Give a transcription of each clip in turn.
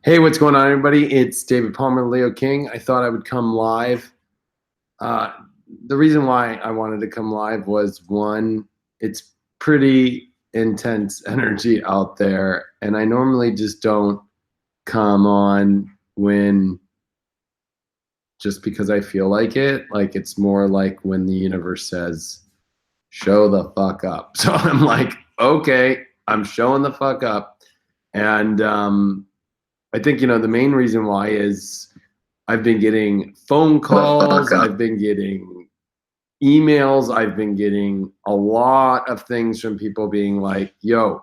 Hey, what's going on, everybody? It's David Palmer, Leo King. I thought I would come live. The reason why I wanted to come live was, one, it's pretty intense energy out there, and I normally just don't come on when just because I feel like it. Like, it's more like when the universe says, show the fuck up. So I'm like, okay, I'm showing the fuck up. And I think, the main reason why is I've been getting phone calls, I've been getting emails, I've been getting a lot of things from people being like, yo,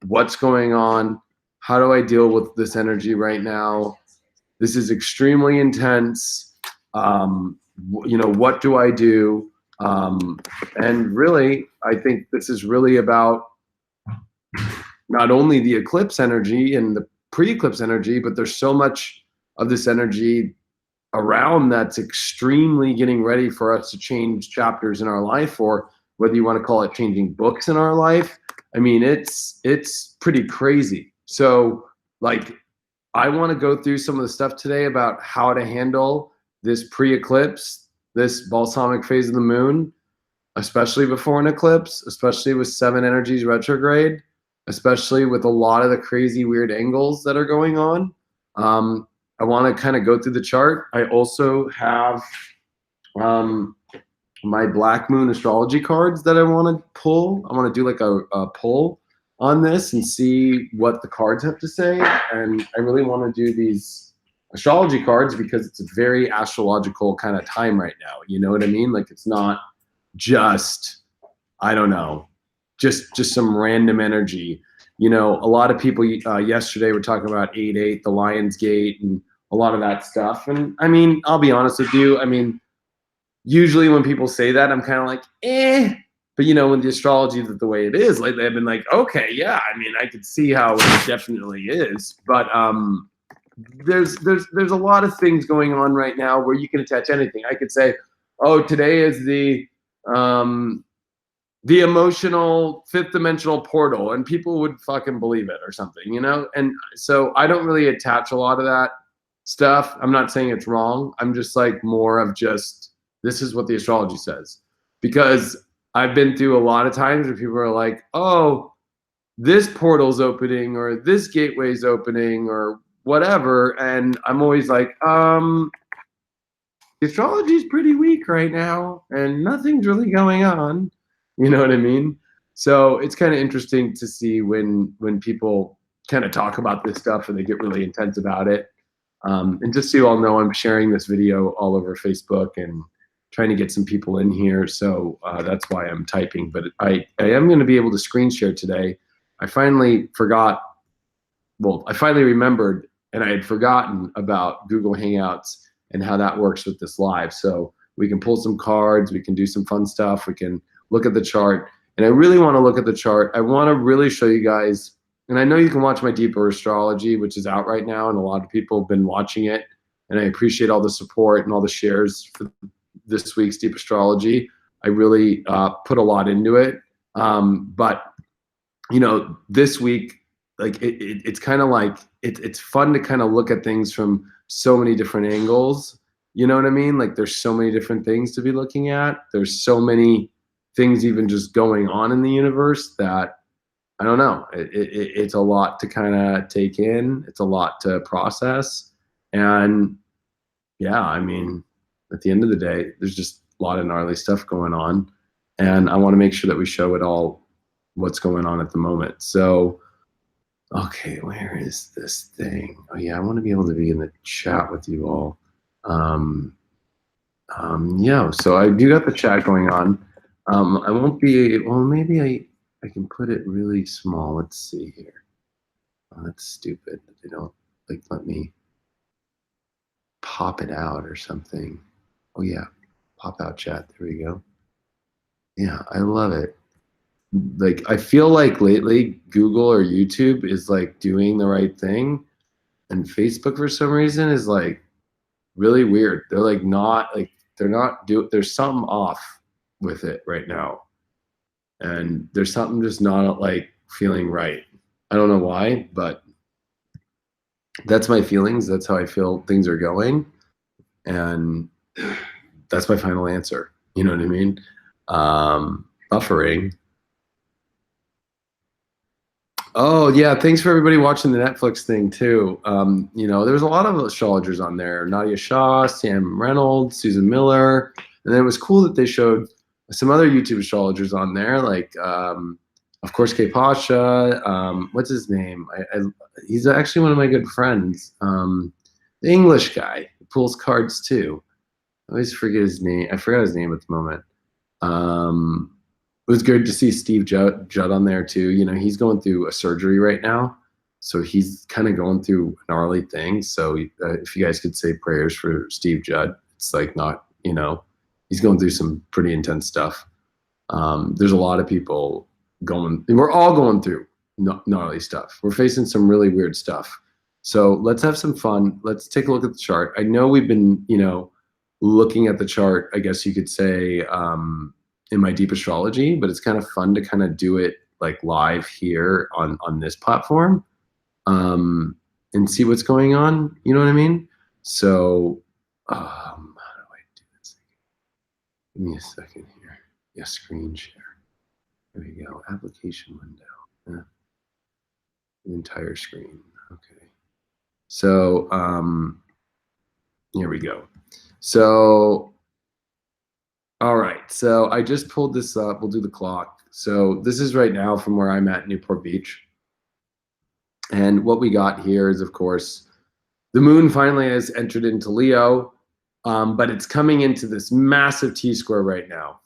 what's going on? How do I deal with this energy right now? This is extremely intense. What do I do? And really, I think this is really about not only the eclipse energy and the pre-eclipse energy, but there's so much of this energy around that's extremely getting ready for us to change chapters in our life, or whether you want to call it changing books in our life. I mean, it's pretty crazy. So, like, I want to go through some of the stuff today about how to handle this pre-eclipse, this balsamic phase of the moon, especially before an eclipse, especially with 7 energies retrograde, especially with a lot of the crazy weird angles that are going on. I want to kind of go through the chart. I also have my Black Moon astrology cards that I want to pull. I want to do like a pull on this and see what the cards have to say. And I really want to do these astrology cards because it's a very astrological kind of time right now. You know what I mean? Like, it's not just, I don't know, just some random energy. A lot of people yesterday were talking about 8/8, the Lion's Gate, and a lot of that stuff. And I mean, I'll be honest with you. I mean, usually when people say that, I'm kind of like, eh. But when the astrology is the way it is, lately, I've been like, okay, yeah. I mean, I could see how it definitely is. But there's a lot of things going on right now where you can attach anything. I could say, oh, today is the emotional 5th dimensional portal, and people would fucking believe it or something, And so I don't really attach a lot of that stuff. I'm not saying it's wrong. I'm just like more of just, this is what the astrology says. Because I've been through a lot of times where people are like, oh, this portal's opening, or this gateway's opening, or whatever. And I'm always like, the astrology's pretty weak right now, and nothing's really going on. You know what I mean? So it's kind of interesting to see when people kind of talk about this stuff and they get really intense about it. And just so you all know, I'm sharing this video all over Facebook and trying to get some people in here. So that's why I'm typing. But I am going to be able to screen share today. I finally remembered, and I had forgotten about Google Hangouts and how that works with this live. So we can pull some cards, we can do some fun stuff, we can look at the chart. And I really want to look at the chart. I want to really show you guys, and I know you can watch my Deeper Astrology, which is out right now, and a lot of people have been watching it. And I appreciate all the support and all the shares for this week's Deep Astrology. I really put a lot into it. But, this week, like it's kind of like, it's fun to kind of look at things from so many different angles. You know what I mean? Like, there's so many different things to be looking at. There's so many things even just going on in the universe that, I don't know, it's a lot to kind of take in. It's a lot to process. And yeah, I mean, at the end of the day, there's just a lot of gnarly stuff going on. And I want to make sure that we show it all, what's going on at the moment. So, okay, where is this thing? Oh yeah, I want to be able to be in the chat with you all. Yeah, so I do got the chat going on. I won't be, well, maybe I can put it really small. Let's see here. Oh, that's stupid. They don't like let me pop it out or something. Oh yeah, pop out chat. There we go. Yeah, I love it. Like, I feel like lately Google or YouTube is like doing the right thing, and Facebook for some reason is like really weird. They're like not like there's something off with it right now, and there's something just not like feeling right. I don't know why, but that's my feelings. That's how I feel things are going. And that's my final answer. You know what I mean? Buffering. Oh yeah, thanks for everybody watching the Netflix thing too. You know, there was a lot of astrologers on there: Nadia Shah, Sam Reynolds, Susan Miller, and then it was cool that they showed some other YouTube astrologers on there, like of course K Pasha. What's his name? He's actually one of my good friends. The English guy who pulls cards too. I always forget his name. I forgot his name at the moment. It was good to see Steve Judd on there too. You know, he's going through a surgery right now, so he's kind of going through gnarly things. So if you guys could say prayers for Steve Judd, it's like not, you know, he's going through some pretty intense stuff. There's a lot of people going. We're all going through gnarly stuff. We're facing some really weird stuff. So let's have some fun. Let's take a look at the chart. I know we've been, you know, looking at the chart, I guess you could say, in my deep astrology, but it's kind of fun to kind of do it like live here on this platform, and see what's going on. You know what I mean? So, how do I do this? Give me a second here. Yeah, screen share. There we go. Application window. Yeah. The entire screen. Okay. So, here we go. So, all right. So I just pulled this up. We'll do the clock. So this is right now from where I'm at, Newport Beach. And what we got here is, of course, the moon finally has entered into Leo, but it's coming into this massive T-square right now,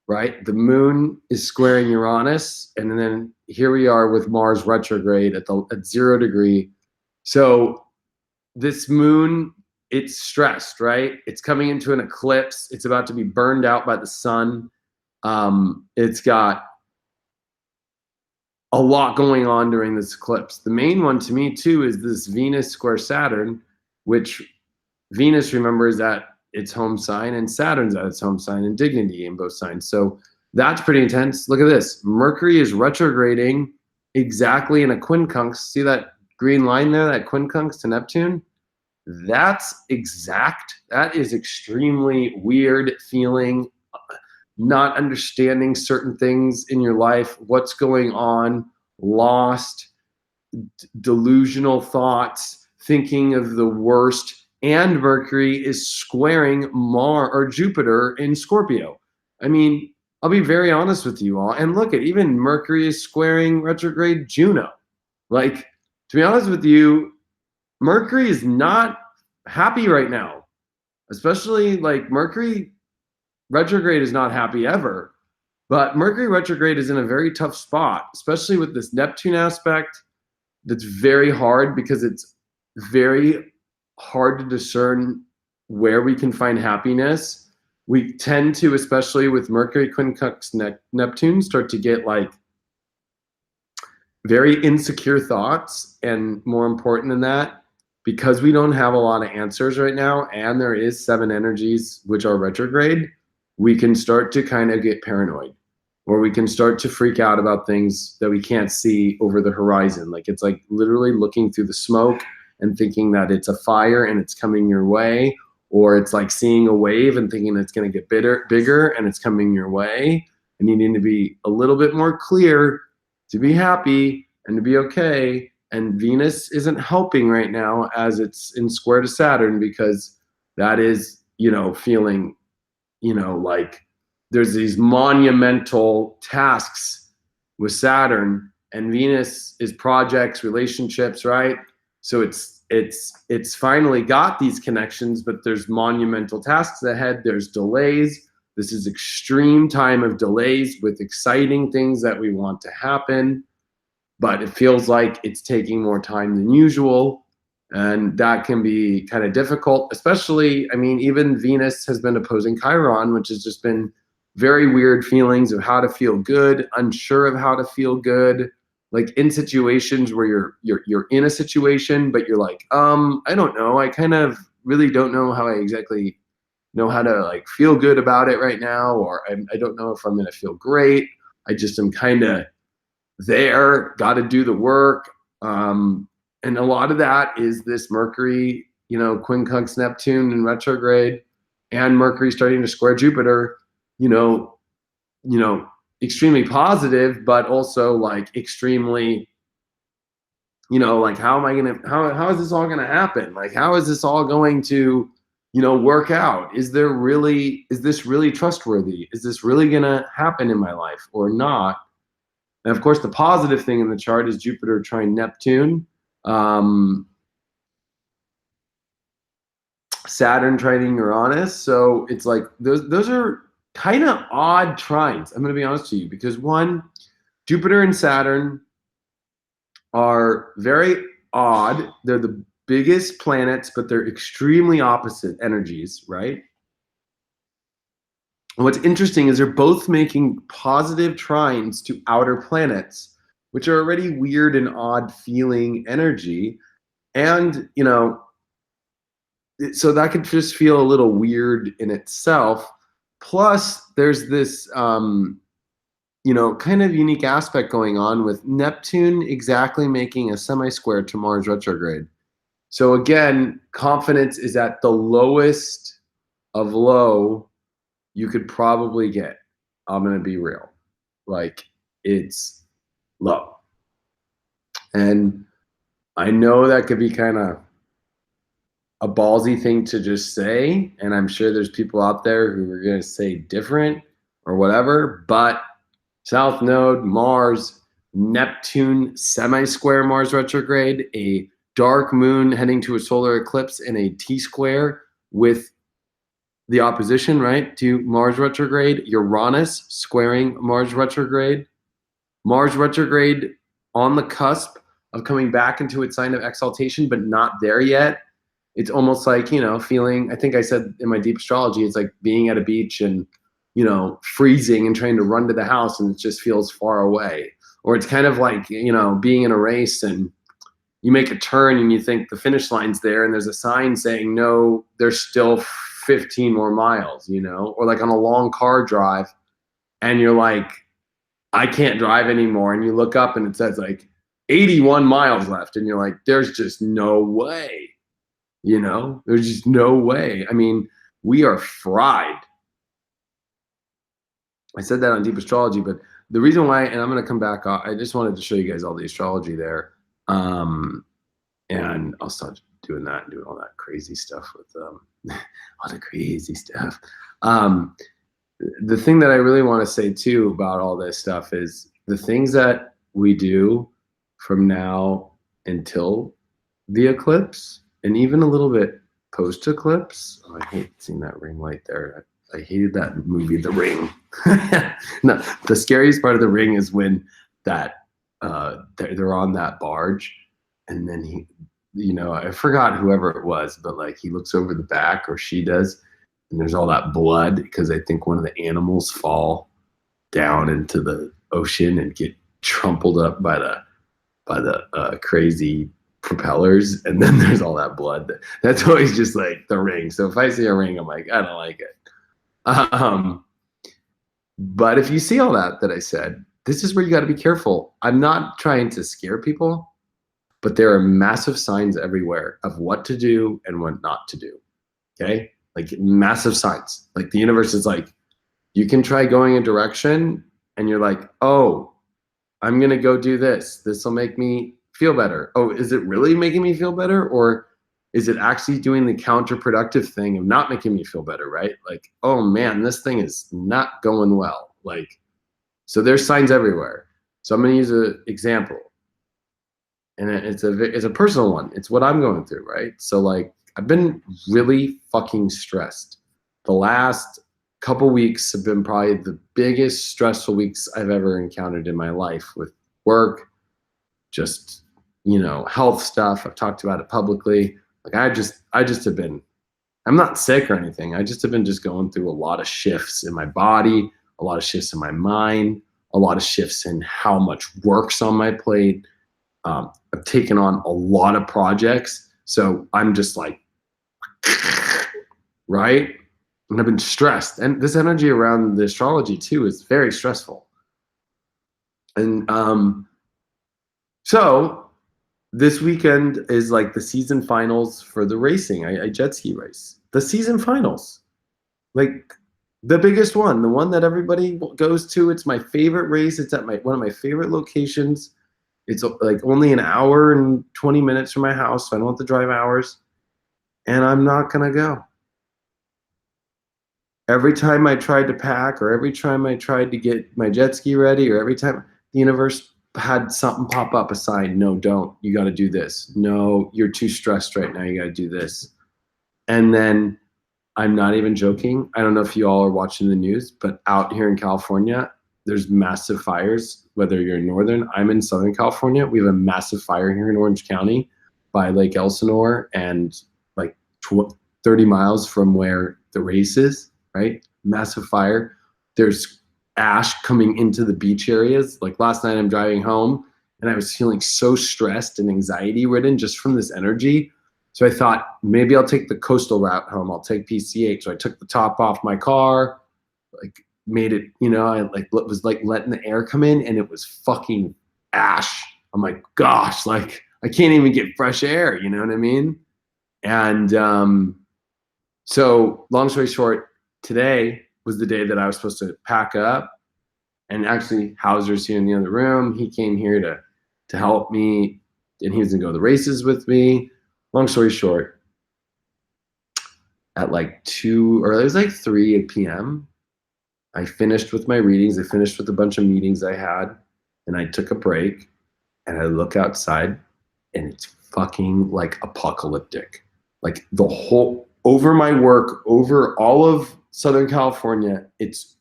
right? The moon is squaring Uranus, and then here we are with Mars retrograde at 0 degree. So this moon, it's stressed, right? It's coming into an eclipse. It's about to be burned out by the sun. It's got a lot going on during this eclipse. The main one to me too is this Venus square Saturn, which Venus, remember, is at its home sign and Saturn's at its home sign and dignity in both signs. So that's pretty intense. Look at this. Mercury is retrograding exactly in a quincunx. See that green line there, that quincunx to Neptune? That's exact. That is extremely weird feeling, not understanding certain things in your life, what's going on, lost, delusional thoughts, thinking of the worst. And Mercury is squaring Mars or Jupiter in Scorpio. I mean, I'll be very honest with you all. And look at, even Mercury is squaring retrograde Juno. Like, to be honest with you, Mercury is not happy right now, especially like Mercury retrograde is not happy ever, but Mercury retrograde is in a very tough spot, especially with this Neptune aspect. That's very hard because it's very hard to discern where we can find happiness. We tend to, especially with Mercury quincunx Neptune, start to get like very insecure thoughts, and more important than that, because we don't have a lot of answers right now, and there is 7 energies which are retrograde, we can start to kind of get paranoid, or we can start to freak out about things that we can't see over the horizon. Like, it's like literally looking through the smoke and thinking that it's a fire and it's coming your way, or it's like seeing a wave and thinking it's going to get bigger and it's coming your way. And you need to be a little bit more clear to be happy and to be okay. And Venus isn't helping right now as it's in square to Saturn, because that is, you know, feeling, you know, like there's these monumental tasks with Saturn, and Venus is projects, relationships, right? So it's finally got these connections, but there's monumental tasks ahead. There's delays. This is extreme time of delays with exciting things that we want to happen, but it feels like it's taking more time than usual. And that can be kind of difficult, especially, I mean, even Venus has been opposing Chiron, which has just been very weird feelings of how to feel good, unsure of how to feel good, like in situations where you're in a situation, but you're like, I don't know. I kind of really don't know how I exactly know how to like feel good about it right now, or I don't know if I'm going to feel great. I just am kind of there, got to do the work. And a lot of that is this Mercury, quincunx Neptune in retrograde, and Mercury starting to square Jupiter, you know, extremely positive, but also like extremely, like how is this all gonna happen? Like, how is this all going to, work out? Is this really trustworthy? Is this really gonna happen in my life or not? And of course, the positive thing in the chart is Jupiter trine Neptune, Saturn trining Uranus. So it's like those are kind of odd trines. I'm going to be honest with you, because one, Jupiter and Saturn are very odd. They're the biggest planets, but they're extremely opposite energies, right? And what's interesting is they're both making positive trines to outer planets, which are already weird and odd feeling energy. And, so that could just feel a little weird in itself. Plus, there's this, kind of unique aspect going on with Neptune exactly making a semi-square to Mars retrograde. So again, confidence is at the lowest of low you could probably get. I'm going to be real. Like, it's low. And I know that could be kind of a ballsy thing to just say, and I'm sure there's people out there who are going to say different or whatever, but South Node, Mars, Neptune, semi-square Mars retrograde, a dark moon heading to a solar eclipse in a T-square with the opposition, right, to Mars retrograde, Uranus squaring Mars retrograde on the cusp of coming back into its sign of exaltation, but not there yet. It's almost like, feeling, I think I said in my deep astrology, it's like being at a beach and, freezing and trying to run to the house and it just feels far away. Or it's kind of like, being in a race and you make a turn and you think the finish line's there and there's a sign saying, no, there's still 15 more miles, or like on a long car drive and you're like, I can't drive anymore. And you look up and it says like 81 miles left. And you're like, there's just no way. There's just no way. I mean, we are fried. I said that on deep astrology, but the reason why, and I'm going to come back, I just wanted to show you guys all the astrology there. And I'll start doing that and doing all that crazy stuff with all the crazy stuff. The thing that I really want to say too about all this stuff is the things that we do from now until the eclipse, and even a little bit post-eclipse. Oh, I hate seeing that ring light there. I hated that movie, The Ring. No, the scariest part of The Ring is when they're on that barge, and then he, I forgot whoever it was, but like he looks over the back, or she does, and there's all that blood because I think one of the animals fall down into the ocean and get trampled up by the crazy propellers, and then there's all that blood. That's always just like The Ring. So if I see a ring, I'm like, I don't like it. But if you see all that I said, this is where you got to be careful. I'm not trying to scare people, but there are massive signs everywhere of what to do and what not to do. Okay? Like massive signs. Like the universe is like, you can try going a direction and you're like, oh, I'm going to go do this. This will make me feel better. Oh, is it really making me feel better? Or is it actually doing the counterproductive thing of not making me feel better, right? Like, oh man, this thing is not going well. Like, so there's signs everywhere. So I'm going to use an example. And it's a personal one. It's what I'm going through, right? So like, I've been really fucking stressed. The last couple weeks have been probably the biggest stressful weeks I've ever encountered in my life, with work, just, health stuff. I've talked about it publicly. Like I just have been, I'm not sick or anything. I just have been just going through a lot of shifts in my body, a lot of shifts in my mind, a lot of shifts in how much work's on my plate. I've taken on a lot of projects. So I'm just like, right? And I've been stressed. And this energy around the astrology too is very stressful. And so This weekend is like the season finals for the racing. I jet ski race. The season finals, like the biggest one, the one that everybody goes to. It's my favorite race. It's at one of my favorite locations. It's like only an hour and 20 minutes from my house, so I don't have to drive hours. And I'm not gonna go. Every time I tried to pack, or every time I tried to get my jet ski ready, or every time the universe had something pop up, a sign, no, don't, you got to do this. No, you're too stressed right now, you got to do this. And then I'm not even joking. I don't know if you all are watching the news, but out here in California, there's massive fires, whether you're in Northern, I'm in Southern California. We have a massive fire here in Orange County by Lake Elsinore and like 30 miles from where the race is, right? Massive fire. There's ash coming into the beach areas. Like last night, I'm driving home and I was feeling so stressed and anxiety ridden just from this energy. So I thought maybe I'll take the coastal route home. I'll take PCH. So I took the top off my car, like made it, I like was like letting the air come in, and it was fucking ash. I'm like, gosh, like I can't even get fresh air. You know what I mean? And so long story short, today was the day that I was supposed to pack up. And actually, Hauser's here in the other room. He came here to help me, and he was gonna go to the races with me. Long story short, at like 2, or it was like 3 p.m., I finished with my readings. I finished with a bunch of meetings I had, and I took a break, and I look outside, and it's fucking like apocalyptic. Like the whole, over my work, over all of Southern California, it's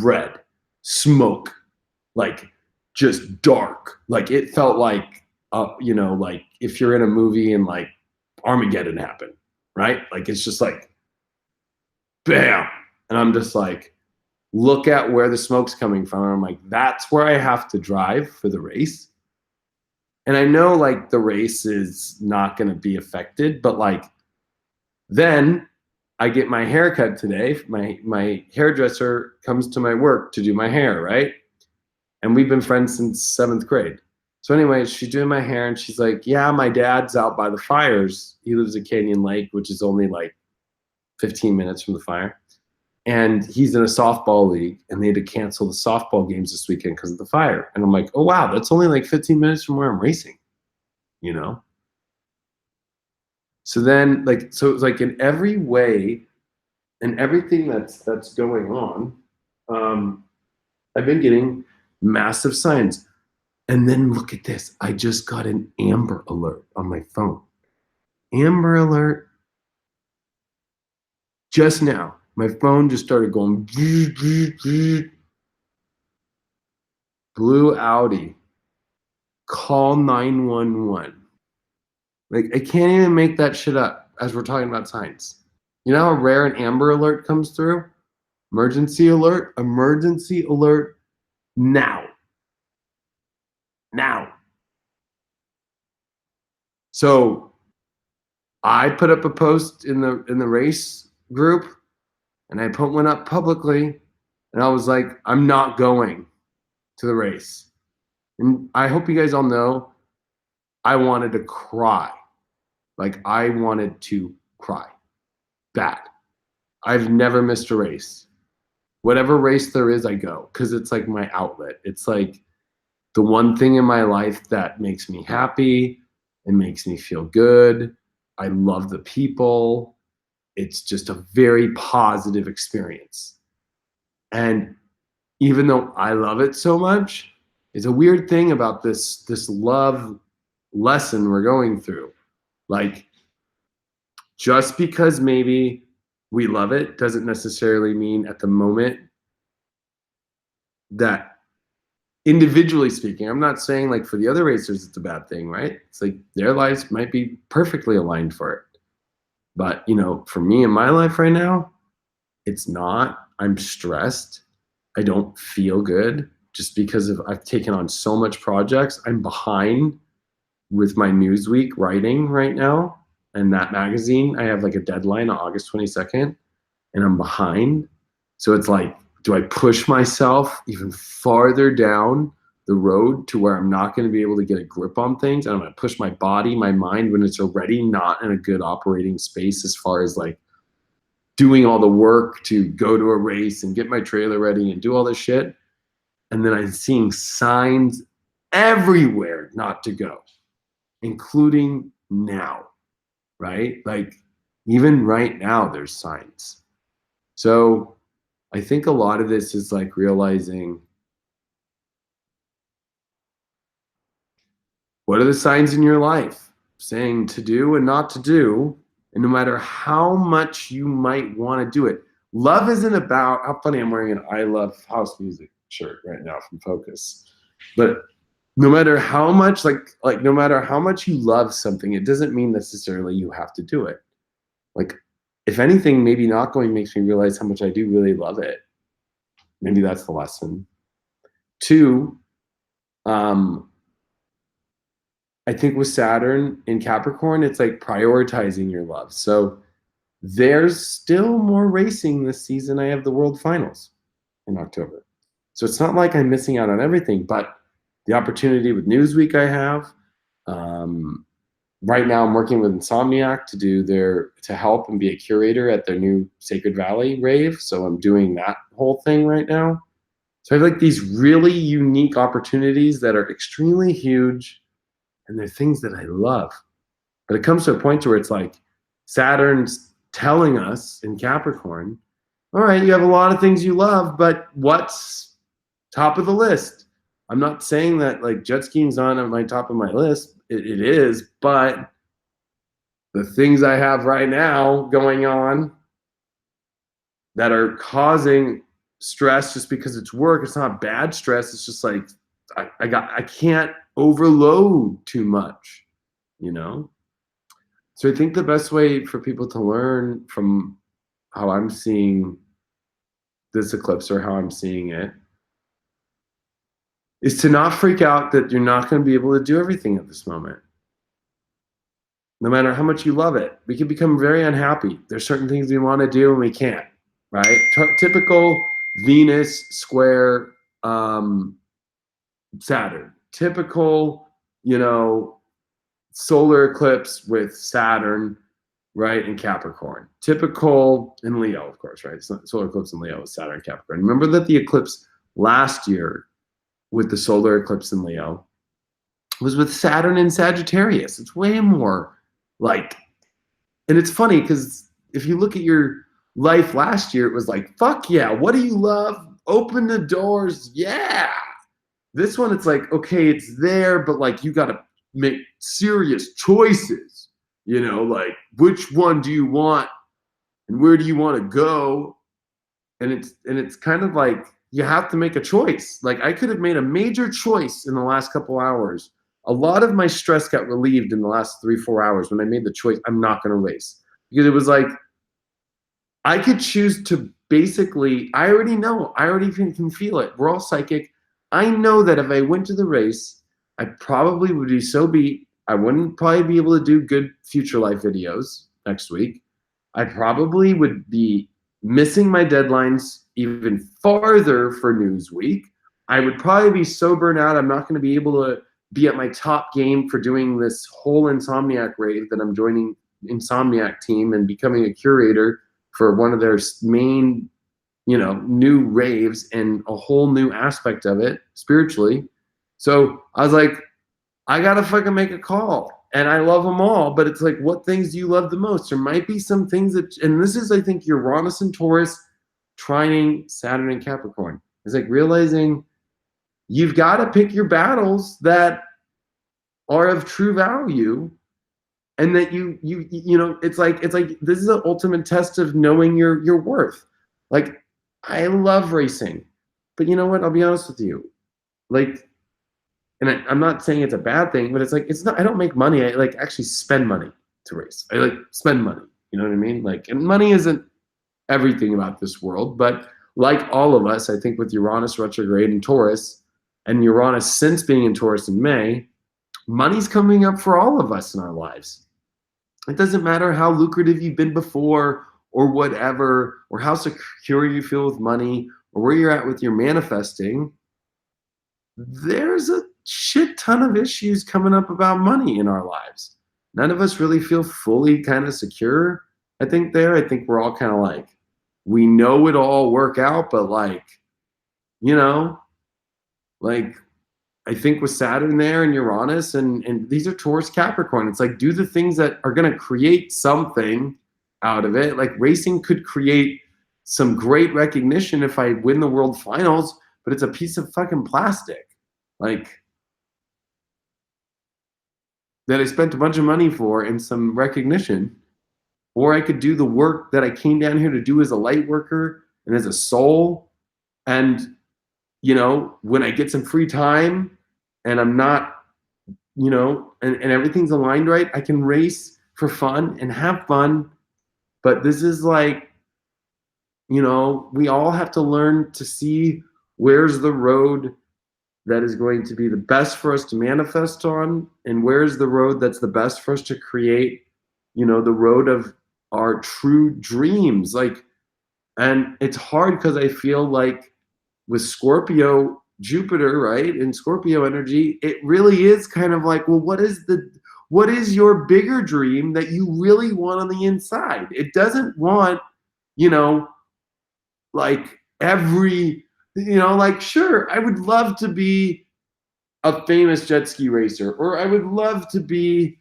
red, smoke, like just dark. Like it felt like, like if you're in a movie and like Armageddon happened, right? Like it's just like, bam. And I'm just like, look at where the smoke's coming from. And I'm like, that's where I have to drive for the race. And I know like the race is not going to be affected, but like then I get my hair cut today. My hairdresser comes to my work to do my hair, right? And we've been friends since 7th grade. So anyway, she's doing my hair, and she's like, yeah, my dad's out by the fires. He lives at Canyon Lake, which is only like 15 minutes from the fire. And he's in a softball league, and they had to cancel the softball games this weekend because of the fire. And I'm like, oh, wow, that's only like 15 minutes from where I'm racing, So then, like, so it's like in every way and everything that's going on, I've been getting massive signs. And then look at this. I just got an Amber Alert on my phone. Amber Alert. Just now, my phone just started going. Blue Audi. Call 911. Like, I can't even make that shit up as we're talking about signs. You know how rare an Amber Alert comes through? Emergency alert. Emergency alert now. Now. So I put up a post in the race group, and I put one up publicly, and I was like, I'm not going to the race. And I hope you guys all know I wanted to cry. Like I wanted to cry. Bad. I've never missed a race. Whatever race there is, I go, because it's like my outlet. It's like the one thing in my life that makes me happy. It makes me feel good. I love the people. It's just a very positive experience. And even though I love it so much, it's a weird thing about this love lesson we're going through. Like, just because maybe we love it doesn't necessarily mean at the moment that, individually speaking, I'm not saying like for the other racers it's a bad thing, right? It's like their lives might be perfectly aligned for it. But, for me in my life right now, it's not. I'm stressed. I don't feel good just because I've taken on so much projects. I'm behind with my Newsweek writing right now. And that magazine, I have like a deadline on August 22nd, and I'm behind. So it's like, do I push myself even farther down the road to where I'm not going to be able to get a grip on things. And I'm going to push my body, my mind, when it's already not in a good operating space as far as like doing all the work to go to a race and get my trailer ready and do all this shit. And then I'm seeing signs everywhere not to go, including now, right? Like even right now, there's signs. So I think a lot of this is like realizing, what are the signs in your life saying to do and not to do? And no matter how much you might want to do it, love isn't about, how funny, I'm wearing an I Love House Music shirt right now from Focus. But no matter how much, like no matter how much you love something, it doesn't mean necessarily you have to do it. Like, if anything, maybe not going makes me realize how much I do really love it. Maybe that's the lesson. 2, I think with Saturn in Capricorn, it's like prioritizing your love. So there's still more racing this season. I have the World Finals in October. So it's not like I'm missing out on everything, but the opportunity with Newsweek I have. Right now I'm working with Insomniac to help and be a curator at their new Sacred Valley rave. So I'm doing that whole thing right now. So I have like these really unique opportunities that are extremely huge, and they're things that I love. But it comes to a point where it's like Saturn's telling us in Capricorn, all right, you have a lot of things you love, but what's top of the list? I'm not saying that like jet skiing's on at my top of my list. It is, but the things I have right now going on that are causing stress just because it's work, it's not bad stress. It's just like I can't overload too much, you know? So I think the best way for people to learn from how I'm seeing this eclipse, or how I'm seeing it, is to not freak out that you're not going to be able to do everything at this moment. No matter how much you love it, we can become very unhappy. There's certain things we want to do and we can't, right? Typical Venus square Saturn. Typical, solar eclipse with Saturn, right, in Capricorn. Typical in Leo, of course, right? Solar eclipse in Leo with Saturn, Capricorn. Remember that the eclipse last year with the solar eclipse in Leo was with Saturn in Sagittarius. It's way more like, and it's funny because if you look at your life last year, it was like, fuck yeah, what do you love? Open the doors, yeah. This one, it's like, okay, it's there, but like you got to make serious choices, like which one do you want and where do you want to go? And it's kind of like you have to make a choice. Like I could have made a major choice in the last couple hours. A lot of my stress got relieved in the last 3-4 hours when I made the choice, I'm not going to race. Because it was like, I could choose to basically, I already know, I already can feel it. We're all psychic. I know that if I went to the race, I probably would be so beat. I wouldn't probably be able to do good future life videos next week. I probably would be missing my deadlines even farther for Newsweek. I would probably be so burnt out, I'm not going to be able to be at my top game for doing this whole Insomniac rave that I'm joining Insomniac team and becoming a curator for one of their main, new raves and a whole new aspect of it spiritually. So I was like, I got to fucking make a call. And I love them all, but it's like, what things do you love the most? There might be some things that, and this is, I think, Uranus and Taurus trining Saturn and Capricorn. It's like realizing you've got to pick your battles that are of true value, and that it's like this is an ultimate test of knowing your worth. Like, I love racing, but you know what? I'll be honest with you. Like, and I'm not saying it's a bad thing, but it's like, it's not, I don't make money. I like actually spend money to race. I like spend money. You know what I mean? Like, and money isn't everything about this world, but like all of us, I think with Uranus retrograde in Taurus, and Uranus since being in Taurus in May, money's coming up for all of us in our lives. It doesn't matter how lucrative you've been before or whatever, or how secure you feel with money, or where you're at with your manifesting. there's a shit ton of issues coming up about money in our lives. None of us really feel fully kind of secure. I think we're all kind of like, we know it'll all work out, but like, you know, like I think with Saturn there and Uranus and these are Taurus Capricorn, it's like do the things that are going to create something out of it. Like racing could create some great recognition if I win the world finals, but it's a piece of fucking plastic. Like that I spent a bunch of money for and some recognition. Or I could do the work that I came down here to do as a light worker and as a soul. And, you know, when I get some free time and I'm not, you know, and everything's aligned right, I can race for fun and have fun. But this is like, you know, we all have to learn to see where's the road that is going to be the best for us to manifest on, and where's the road that's the best for us to create, you know, the road of our true dreams. Like, and it's hard because I feel like with Scorpio, Jupiter, right, in Scorpio energy, it really is kind of like, well, what is your bigger dream that you really want on the inside? It doesn't want, you know, like like, sure, I would love to be a famous jet ski racer, or I would love to be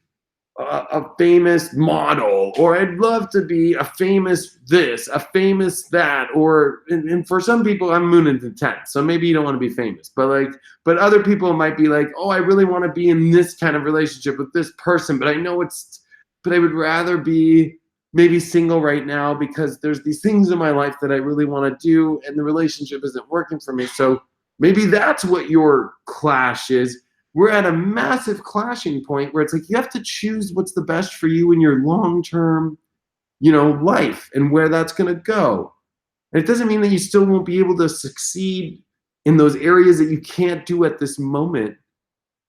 a famous model, or I'd love to be a famous this, a famous that, or and for some people, I'm moon into 10, so maybe you don't want to be famous, but other people might be like, oh, I really want to be in this kind of relationship with this person, but I would rather be maybe single right now because there's these things in my life that I really want to do and the relationship isn't working for me. So maybe that's what your clash is. We're at a massive clashing point where it's like you have to choose what's the best for you in your long-term, you know, life and where that's going to go. And it doesn't mean that you still won't be able to succeed in those areas that you can't do at this moment.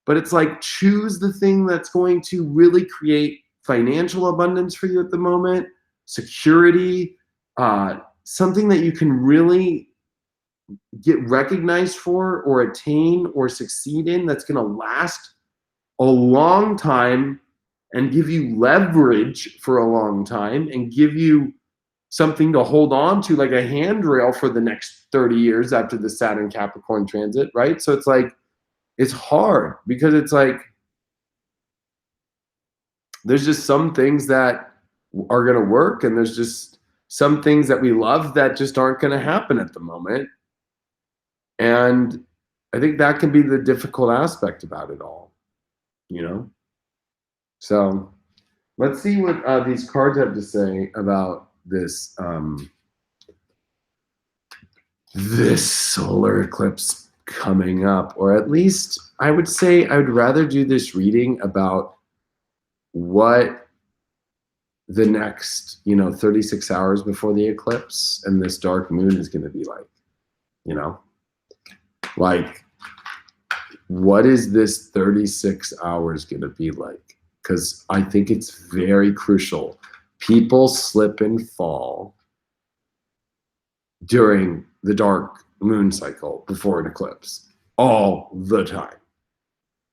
But it's like choose the thing that's going to really create financial abundance for you at the moment, security, something that you can really get recognized for or attain or succeed in that's going to last a long time and give you leverage for a long time and give you something to hold on to, like a handrail for the next 30 years after the Saturn Capricorn transit, right? So it's like, it's hard because it's like, there's just some things that are going to work and there's just some things that we love that just aren't going to happen at the moment. And I think that can be the difficult aspect about it all, you know? So let's see what these cards have to say about this, this solar eclipse coming up, or at least I would say I would rather do this reading about what the next, 36 hours before the eclipse and this dark moon is going to be like, like, what is this 36 hours going to be like? Because I think it's very crucial. People slip and fall during the dark moon cycle before an eclipse all the time.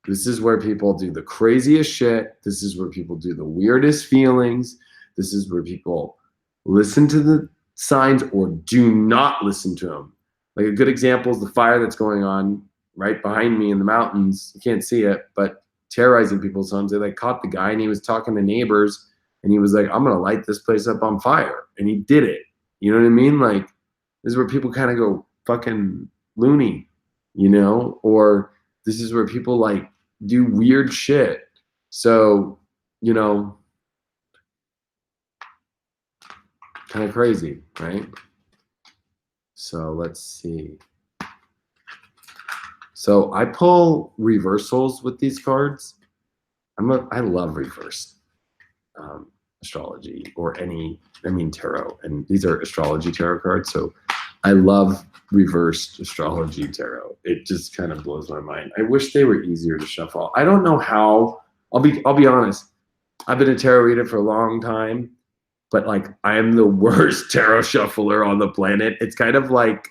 This is where people do the craziest shit. This is where people do the weirdest feelings. This is where people listen to the signs or do not listen to them. Like a good example is the fire that's going on right behind me in the mountains. You can't see it, but terrorizing people's homes. They caught the guy and he was talking to neighbors and he was like, I'm going to light this place up on fire. And he did it. You know what I mean? Like, this is where people kind of go fucking loony, or this is where people do weird shit. So, kind of crazy, right? So let's see. So I pull reversals with these cards. I love reverse astrology or tarot. And these are astrology tarot cards. So I love reversed astrology tarot. It just kind of blows my mind. I wish they were easier to shuffle. I don't know how. I'll be honest. I've been a tarot reader for a long time, but I am the worst tarot shuffler on the planet. It's kind of like,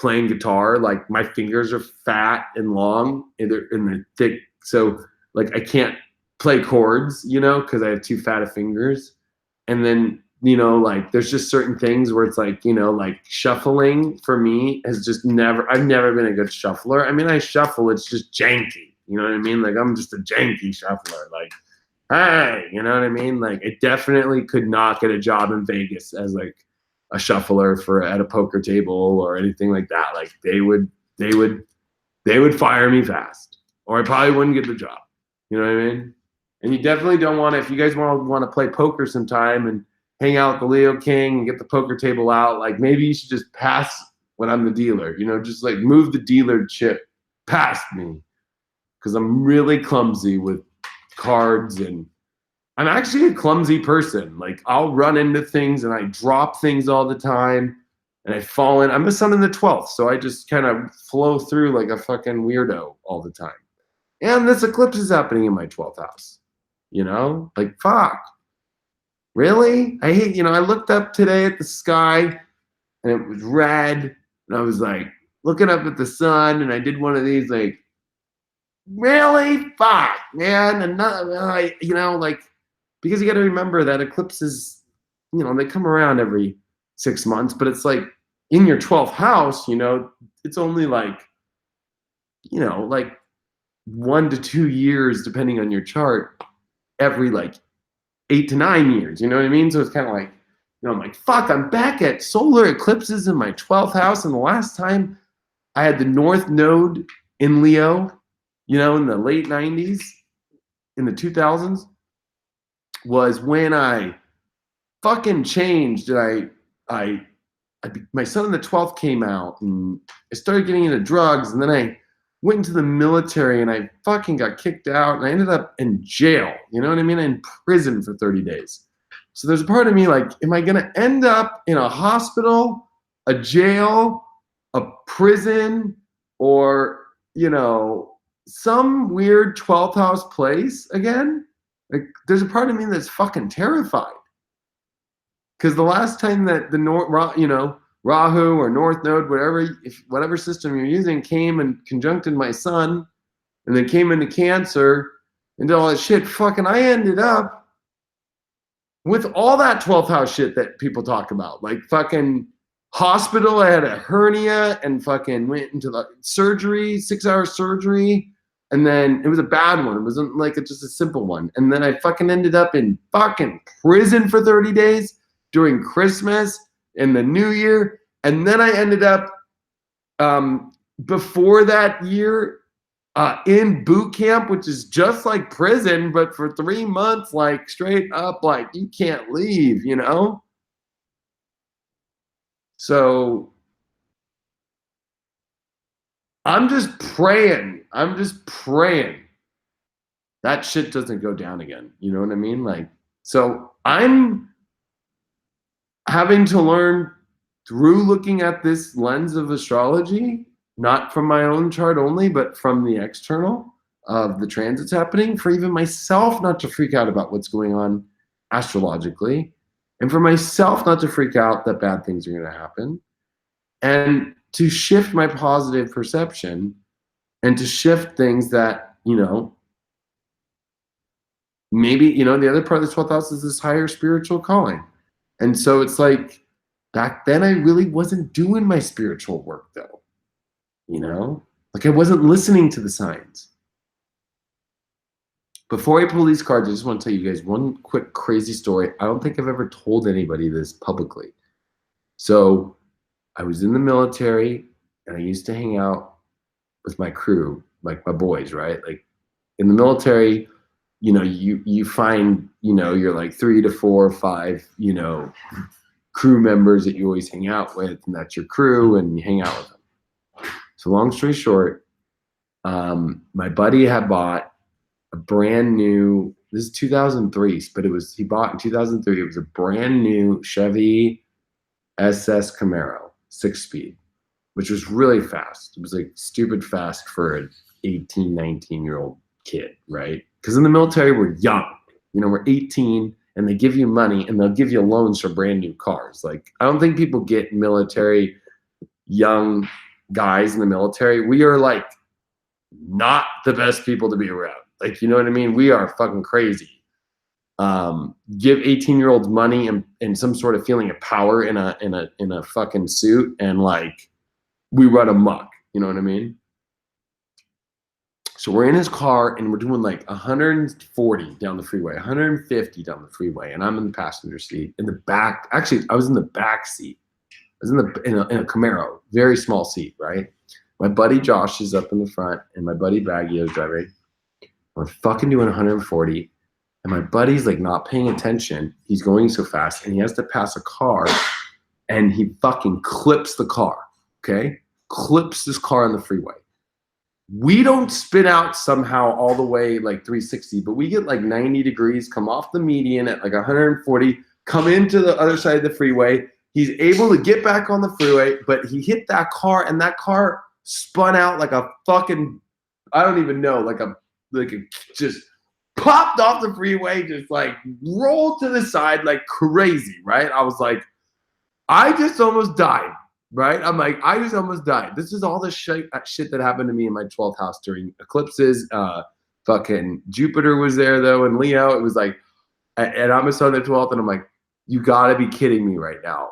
playing guitar. Like my fingers are fat and long and they're thick. So like I can't play chords, you know, because I have too fat of fingers. And then, you know, like there's just certain things where it's like, you know, like shuffling for me has just I've never been a good shuffler. I mean, I shuffle, it's just janky. You know what I mean? Like I'm just a janky shuffler. Like, hey, you know what I mean? Like I definitely could not get a job in Vegas as like a shuffler at a poker table or anything like that. Like they would fire me fast, or I probably wouldn't get the job. You know what I mean? And you definitely don't want to, if you guys want to play poker sometime and hang out with the Leo King and get the poker table out, like maybe you should just pass when I'm the dealer, you know, just like move the dealer chip past me, because I'm really clumsy with cards, and I'm actually a clumsy person. Like I'll run into things and I drop things all the time and I fall in. I'm a sun in the 12th, so I just kind of flow through like a fucking weirdo all the time. And this eclipse is happening in my 12th house. You know, like, fuck. Really? I hate, you know, I looked up today at the sky and it was red. And I was like looking up at the sun, and I did one of these, like, really? Fuck, man. Another, you know, like, because you got to remember that eclipses, you know, they come around every 6 months, but it's like in your 12th house, you know, it's only like, you know, like 1 to 2 years, depending on your chart, every like 8 to 9 years, you know what I mean? So it's kind of like, you know, I'm like, fuck, I'm back at solar eclipses in my 12th house. And the last time I had the North Node in Leo, you know, in the late 90s, in the 2000s, was when I fucking changed. And my sun in the 12th came out, and I started getting into drugs, and then I went into the military, and I fucking got kicked out, and I ended up in jail. You know what I mean? In prison for 30 days. So there's a part of me like, am I going to end up in a hospital, a jail, a prison, or, you know, some weird 12th house place again? Like, there's a part of me that's fucking terrified. Because the last time that you know, Rahu or North Node, whatever system you're using, came and conjuncted my sun, and then came into Cancer and did all that shit, fucking I ended up with all that 12th house shit that people talk about. Like fucking hospital, I had a hernia and fucking went into the surgery, 6-hour surgery, and then it was a bad one. It wasn't like just a simple one. And then I fucking ended up in fucking prison for 30 days during Christmas and the New Year, and then I ended up before that year in boot camp, which is just like prison, but for 3 months, like straight up, like you can't leave, you know? So I'm just praying that shit doesn't go down again. You know what I mean? Like, so I'm having to learn through looking at this lens of astrology, not from my own chart only, but from the external of the transits happening, for even myself not to freak out about what's going on astrologically, and for myself not to freak out that bad things are going to happen, and to shift my positive perception and to shift things that, you know, maybe, you know, the other part of the 12th house is this higher spiritual calling. And so it's like, back then I really wasn't doing my spiritual work though, you know, like I wasn't listening to the signs. Before I pull these cards, I just want to tell you guys one quick crazy story. I don't think I've ever told anybody this publicly. So I was in the military and I used to hang out with my crew, like my boys, right? Like in the military, you know, you find, you know, you're like 3 to 4 or 5, you know, crew members that you always hang out with, and that's your crew, and you hang out with them. So long story short, my buddy had bought a brand new, this is 2003, but he bought in 2003, it was a brand new Chevy SS Camaro, 6-speed, which was really fast. It was like stupid fast for an 18, 19-year-old kid, right? Because in the military, we're young. You know, we're 18 and they give you money and they'll give you loans for brand new cars. Like, I don't think people get military young guys in the military, we are like not the best people to be around. Like, you know what I mean? We are fucking crazy. Give 18-year-olds money and some sort of feeling of power in a fucking suit, and like we run amok. You know what I mean? So we're in his car and we're doing like 140 down the freeway, 150 down the freeway, and I'm in the passenger seat. In the back, actually, I was in the back seat. I was in a Camaro, very small seat, right? My buddy Josh is up in the front, and my buddy Baggy is driving. We're fucking doing 140, and my buddy's like not paying attention. He's going so fast, and he has to pass a car, and he fucking clips the car, okay? Clips this car on the freeway. We don't spin out somehow all the way like 360, but we get like 90 degrees, come off the median at like 140, come into the other side of the freeway. He's able to get back on the freeway, but he hit that car, and that car spun out like a fucking, I don't even know, like a just popped off the freeway, just like rolled to the side like crazy, right? I was like, I just almost died. Right? I'm like, I just almost died. This is all the shit that happened to me in my 12th house during eclipses. Fucking Jupiter was there though, and Leo. It was like, and I'm a son of the 12th, and I'm like, you gotta be kidding me right now.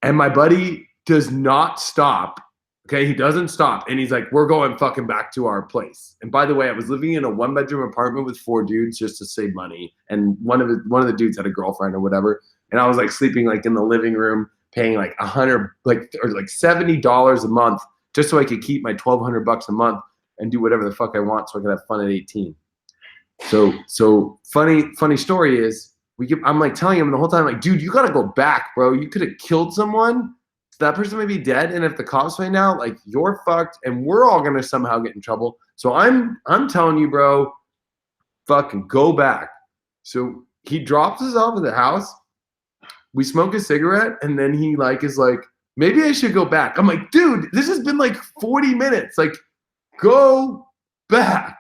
And my buddy does not stop. Okay, he doesn't stop, and he's like, we're going fucking back to our place. And by the way, I was living in a 1-bedroom apartment with 4 dudes just to save money, and one of the dudes had a girlfriend or whatever, and I was like sleeping like in the living room, paying like $100, like $70 a month just so I could keep my $1,200 a month and do whatever the fuck I want so I could have fun at 18. So funny story is I'm like telling him the whole time, like, dude, you gotta go back, bro. You could have killed someone. That person may be dead, and if the cops find out, like, you're fucked, and we're all gonna somehow get in trouble. So I'm telling you, bro, fucking go back. So he drops us off at the house. We smoke a cigarette, and then he like is like, maybe I should go back. I'm like, dude, this has been like 40 minutes. Like, go back.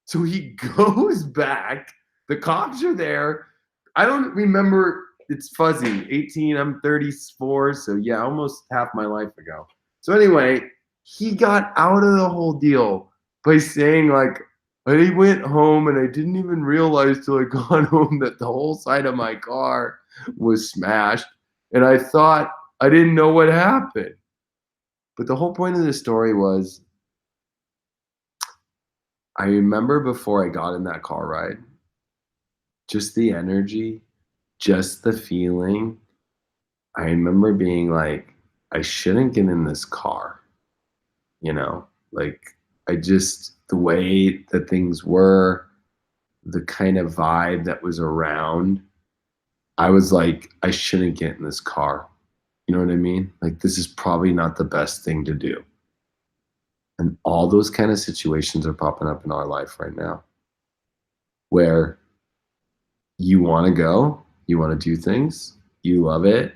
So he goes back. The cops are there. I don't remember. It's fuzzy. 18, I'm 34. So yeah, almost half my life ago. So anyway, he got out of the whole deal by saying like, I went home and I didn't even realize till I got home that the whole side of my car was smashed. And I thought I didn't know what happened. But the whole point of the story was, I remember before I got in that car ride, just the energy, just the feeling. I remember being like, I shouldn't get in this car, you know, like the way that things were, the kind of vibe that was around, I was like, I shouldn't get in this car. You know what I mean? Like, this is probably not the best thing to do. And all those kind of situations are popping up in our life right now, where you want to go, you want to do things, you love it,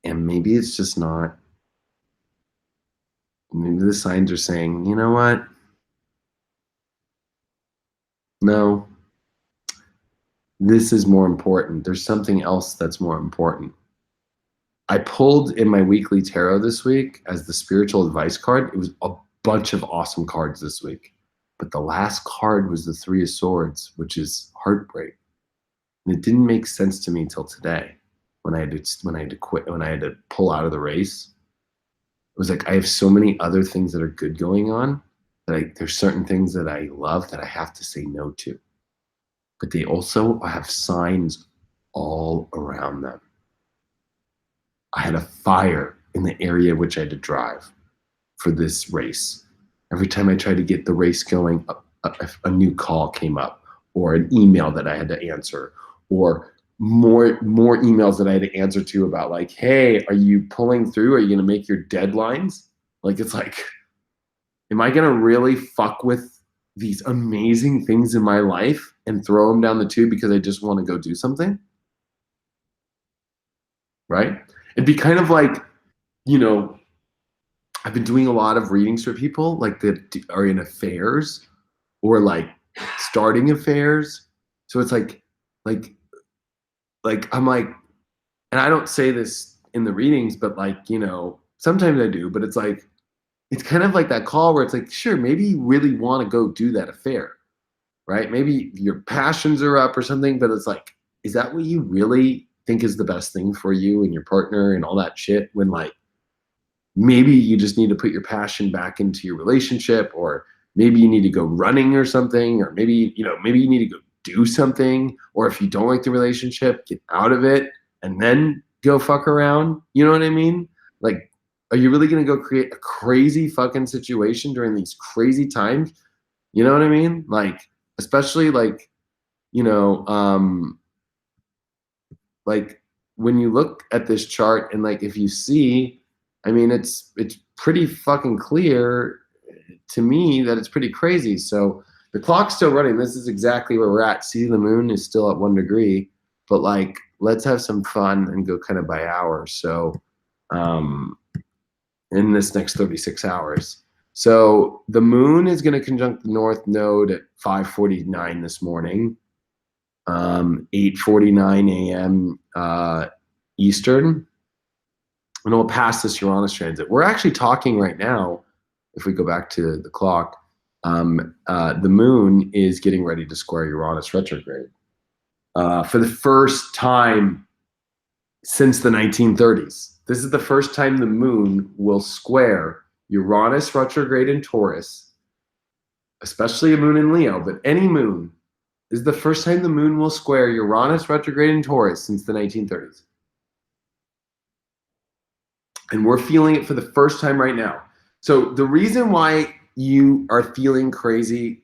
and maybe it's just not. Maybe the signs are saying, you know what? No, this is more important. There's something else that's more important. I pulled in my weekly tarot this week as the spiritual advice card. It was a bunch of awesome cards this week. But the last card was the 3 of Swords, which is heartbreak. And it didn't make sense to me till today when I had to quit, when I had to pull out of the race. It was like, I have so many other things that are good going on that there's certain things that I love that I have to say no to. But they also have signs all around them. I had a fire in the area which I had to drive for this race. Every time I tried to get the race going, a new call came up, or an email that I had to answer, or more emails that I had to answer to about like, hey, are you pulling through? Are you going to make your deadlines? Like, it's like, am I going to really fuck with these amazing things in my life and throw them down the tube because I just want to go do something? Right? It'd be kind of like, you know, I've been doing a lot of readings for people like that are in affairs or like starting affairs. So it's like I'm like, and I don't say this in the readings, but like, you know, sometimes I do, but it's like, it's kind of like that call where it's like, sure, maybe you really want to go do that affair, right? Maybe your passions are up or something, but it's like, is that what you really think is the best thing for you and your partner and all that shit? When like, maybe you just need to put your passion back into your relationship, or maybe you need to go running or something, or maybe, maybe you need to go do something, or if you don't like the relationship, get out of it and then go fuck around. You know what I mean? Like, are you really going to go create a crazy fucking situation during these crazy times? You know what I mean? Like, especially like, you know, like when you look at this chart and like, if you see, I mean, it's pretty fucking clear to me that it's pretty crazy. So the clock's still running. This is exactly where we're at. See, the moon is still at 1 degree, but like, let's have some fun and go kind of by hours. So, in this next 36 hours. So the moon is going to conjunct the north node at 5:49 this morning, 8:49 a.m. Eastern, and it'll pass this Uranus transit. We're actually talking right now, if we go back to the clock, the moon is getting ready to square Uranus retrograde for the first time since the 1930s. This is the first time the moon will square Uranus retrograde in Taurus, especially a moon in Leo, but any moon. This is the first time the moon will square Uranus retrograde in Taurus since the 1930s. And we're feeling it for the first time right now. So the reason why you are feeling crazy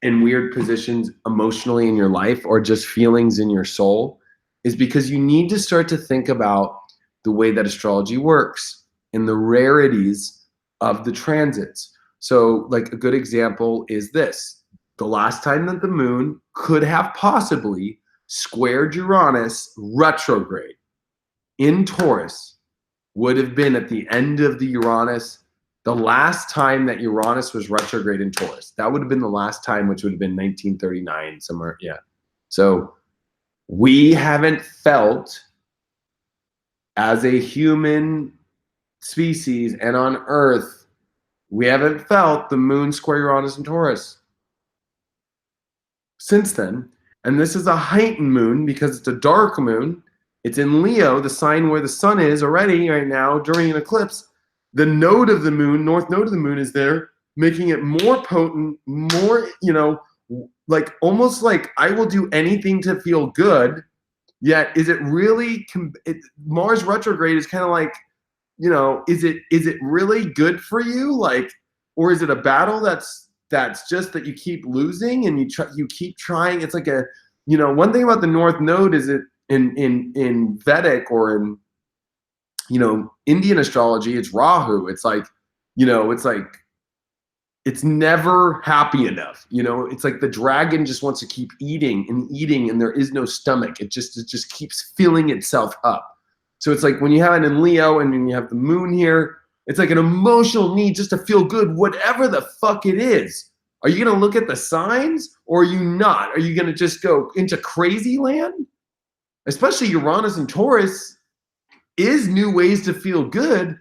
in weird positions emotionally in your life, or just feelings in your soul, is because you need to start to think about the way that astrology works and the rarities of the transits. So like a good example is this. The last time that the moon could have possibly squared Uranus retrograde in Taurus would have been at the end of the Uranus, the last time that Uranus was retrograde in Taurus. That would have been the last time, which would have been 1939 somewhere. Yeah. So we haven't felt, as a human species and on Earth, we haven't felt the moon square Uranus and Taurus since then. And this is a heightened moon because it's a dark moon. It's in Leo, the sign where the sun is already right now during an eclipse. The node of the moon, north node of the moon, is there, making it more potent, more, like almost like I will do anything to feel good. Yet, is it really, Mars retrograde is kind of like, is it really good for you? Like, or is it a battle that's just that you keep losing and you keep trying? It's like one thing about the North Node is it in Vedic or in, Indian astrology, it's Rahu. It's like, it's never happy enough. It's like the dragon just wants to keep eating and eating, and there is no stomach. It just keeps filling itself up. So it's like when you have it in Leo and then you have the moon here, it's like an emotional need just to feel good, whatever the fuck it is. Are you going to look at the signs, or are you not? Are you going to just go into crazy land? Especially Uranus and Taurus is new ways to feel good,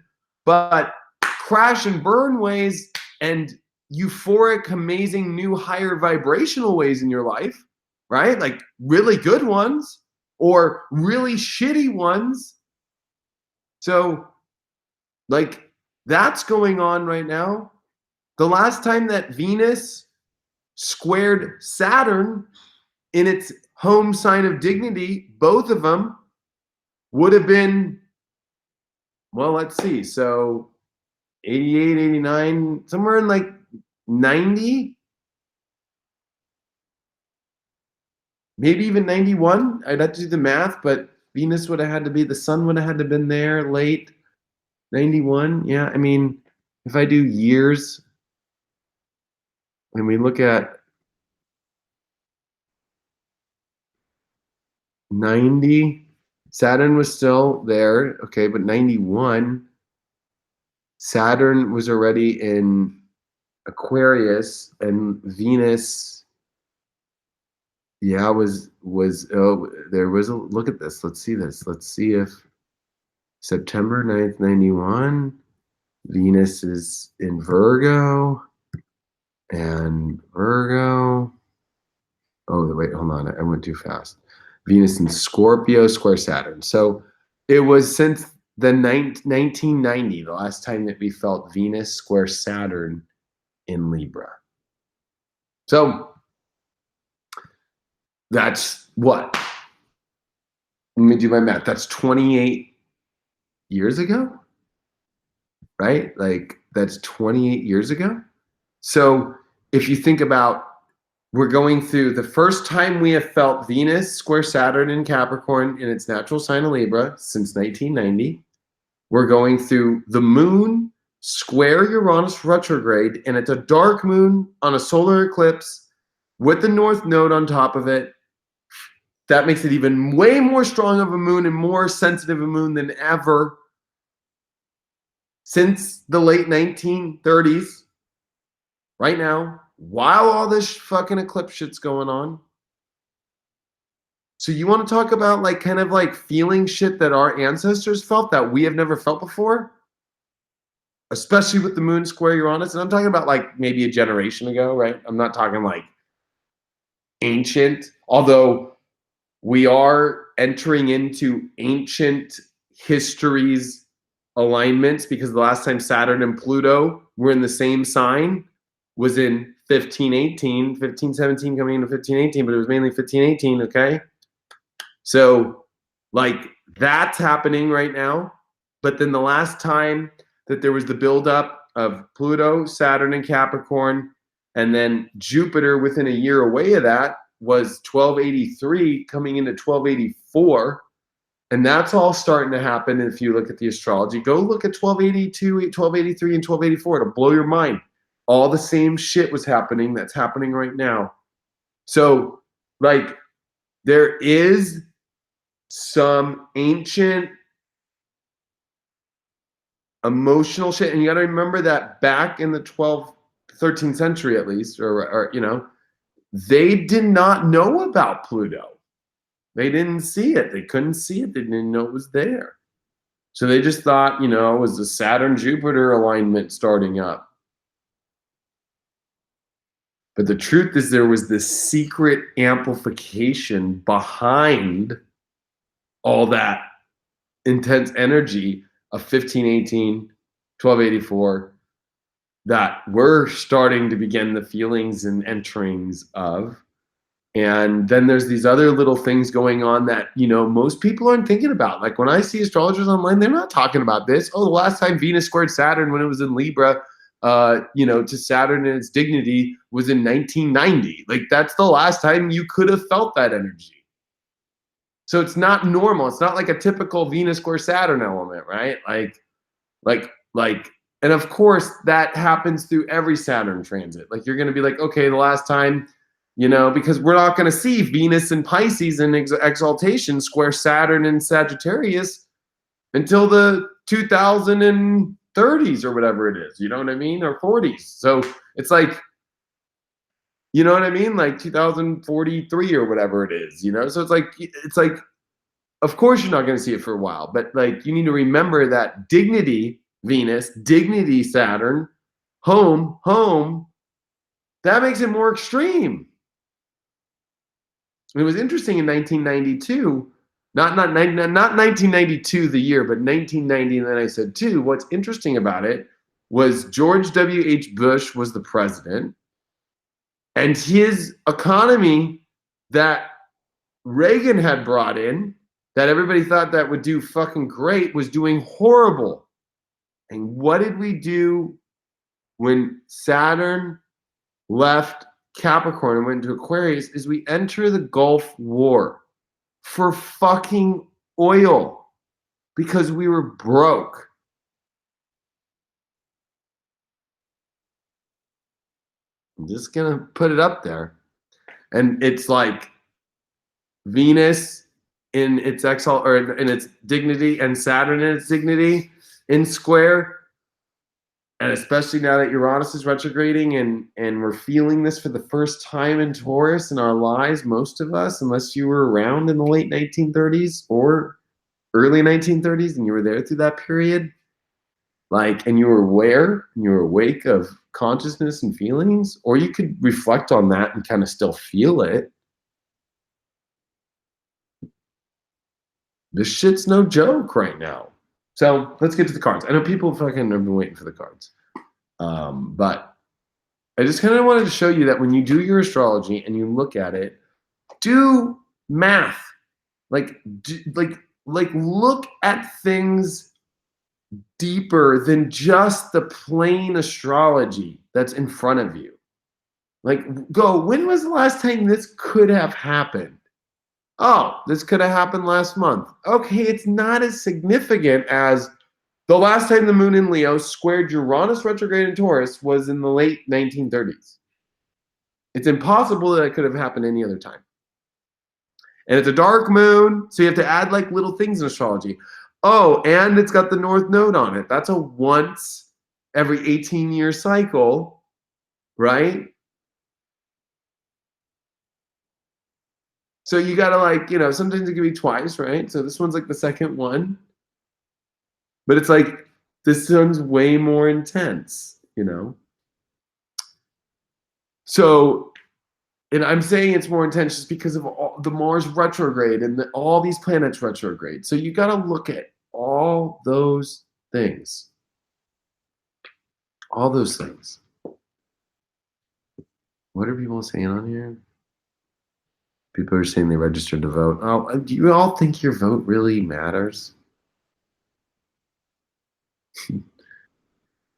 but crash and burn ways and euphoric, amazing, new, higher vibrational ways in your life, right? Like really good ones or really shitty ones. So like that's going on right now. The last time that Venus squared Saturn in its home sign of dignity, both of them would have been, well, let's see. So 88, 89, somewhere in like 90, maybe even 91. I'd have to do the math, but Venus would have had to be, the sun would have had to have been there late 91. Yeah, I mean, if I do years and we look at 90, Saturn was still there, okay, but 91, Saturn was already in Aquarius, and Venus, yeah, there was look at this. Let's see this. Let's see if September 9th, 91. Venus is in Virgo, and Virgo. Oh, wait, hold on. I went too fast. Venus in Scorpio, square Saturn. So it was since the 1990, the last time that we felt Venus square Saturn in Libra. So that's what? Let me do my math. That's 28 years ago, right? Like that's 28 years ago. So if you think about, we're going through the first time we have felt Venus square Saturn in Capricorn in its natural sign of Libra since 1990. We're going through the moon square Uranus retrograde, and it's a dark moon on a solar eclipse with the North Node on top of it. That makes it even way more strong of a moon and more sensitive a moon than ever since the late 1930s. Right now, while all this fucking eclipse shit's going on. So you want to talk about like kind of like feeling shit that our ancestors felt that we have never felt before? Especially with the moon square Uranus. And I'm talking about like maybe a generation ago, right? I'm not talking like ancient, although we are entering into ancient history's alignments, because the last time Saturn and Pluto were in the same sign was in 1518, 1517 coming into 1518, but it was mainly 1518, okay? So like that's happening right now. But then the last time that there was the buildup of Pluto, Saturn, and Capricorn, and then Jupiter within a year away of that was 1283 coming into 1284. And that's all starting to happen. If you look at the astrology, go look at 1282, 1283, and 1284. It'll blow your mind. All the same shit was happening that's happening right now. So, like, there is some ancient emotional shit. And you got to remember that back in the 12th, 13th century, at least, or you know, they did not know about Pluto. They didn't see it. They couldn't see it. They didn't know it was there. So they just thought, you know, it was the Saturn-Jupiter alignment starting up. But the truth is there was this secret amplification behind all that intense energy of 1518, 1284 that we're starting to begin the feelings and enterings of. And then there's these other little things going on that, you know, most people aren't thinking about. Like when I see astrologers online, they're not talking about this. Oh, the last time Venus squared Saturn when it was in Libra, you know, to Saturn and its dignity was in 1990. Like that's the last time you could have felt that energy. So it's not normal. It's not like a typical Venus square Saturn element, right? Like, and of course that happens through every Saturn transit. Like you're going to be like, okay, the last time, you know, because we're not going to see Venus in Pisces and exaltation square Saturn and Sagittarius until the 2030s or whatever it is, you know what I mean? Or 40s. So it's like, you know what I mean? Like 2043 or whatever it is, you know? So it's like, of course you're not going to see it for a while, but like you need to remember that dignity Venus, dignity Saturn, home, that makes it more extreme. It was interesting in 1992, not 1992 the year, but 1990, and then I said too, what's interesting about it was George W.H. Bush was the president, and his economy that Reagan had brought in, that everybody thought that would do fucking great, was doing horrible. And what did we do when Saturn left Capricorn and went into Aquarius? Is we enter the Gulf War for fucking oil because we were broke. I'm just gonna put it up there. And it's like Venus in its or in its dignity and Saturn in its dignity in square. And especially now that Uranus is retrograding and we're feeling this for the first time in Taurus in our lives, most of us, unless you were around in the late 1930s or early 1930s and you were there through that period, Like, and you were aware and you were awake of consciousness and feelings, or you could reflect on that and kind of still feel it. This shit's no joke right now. So let's get to the cards. I know people fucking have been waiting for the cards. But I just kind of wanted to show you that when you do your astrology and you look at it, do math. Like, look at things deeper than just the plain astrology that's in front of you. Like, go, when was the last time this could have happened? Oh, this could have happened last month. Okay, it's not as significant as the last time the moon in Leo squared Uranus retrograde in Taurus was in the late 1930s. It's impossible that it could have happened any other time. And it's a dark moon, so you have to add like little things in astrology. Oh, and it's got the North Node on it. That's a once every 18-year cycle, right? So you gotta like, you know, sometimes it can be twice, right? So this one's like the second one. But it's like, this one's way more intense, you know? So, and I'm saying it's more intense just because of all the Mars retrograde and all these planets retrograde. So you gotta look at all those things. All those things. What are people saying on here? People are saying they registered to vote. Oh, do you all think your vote really matters?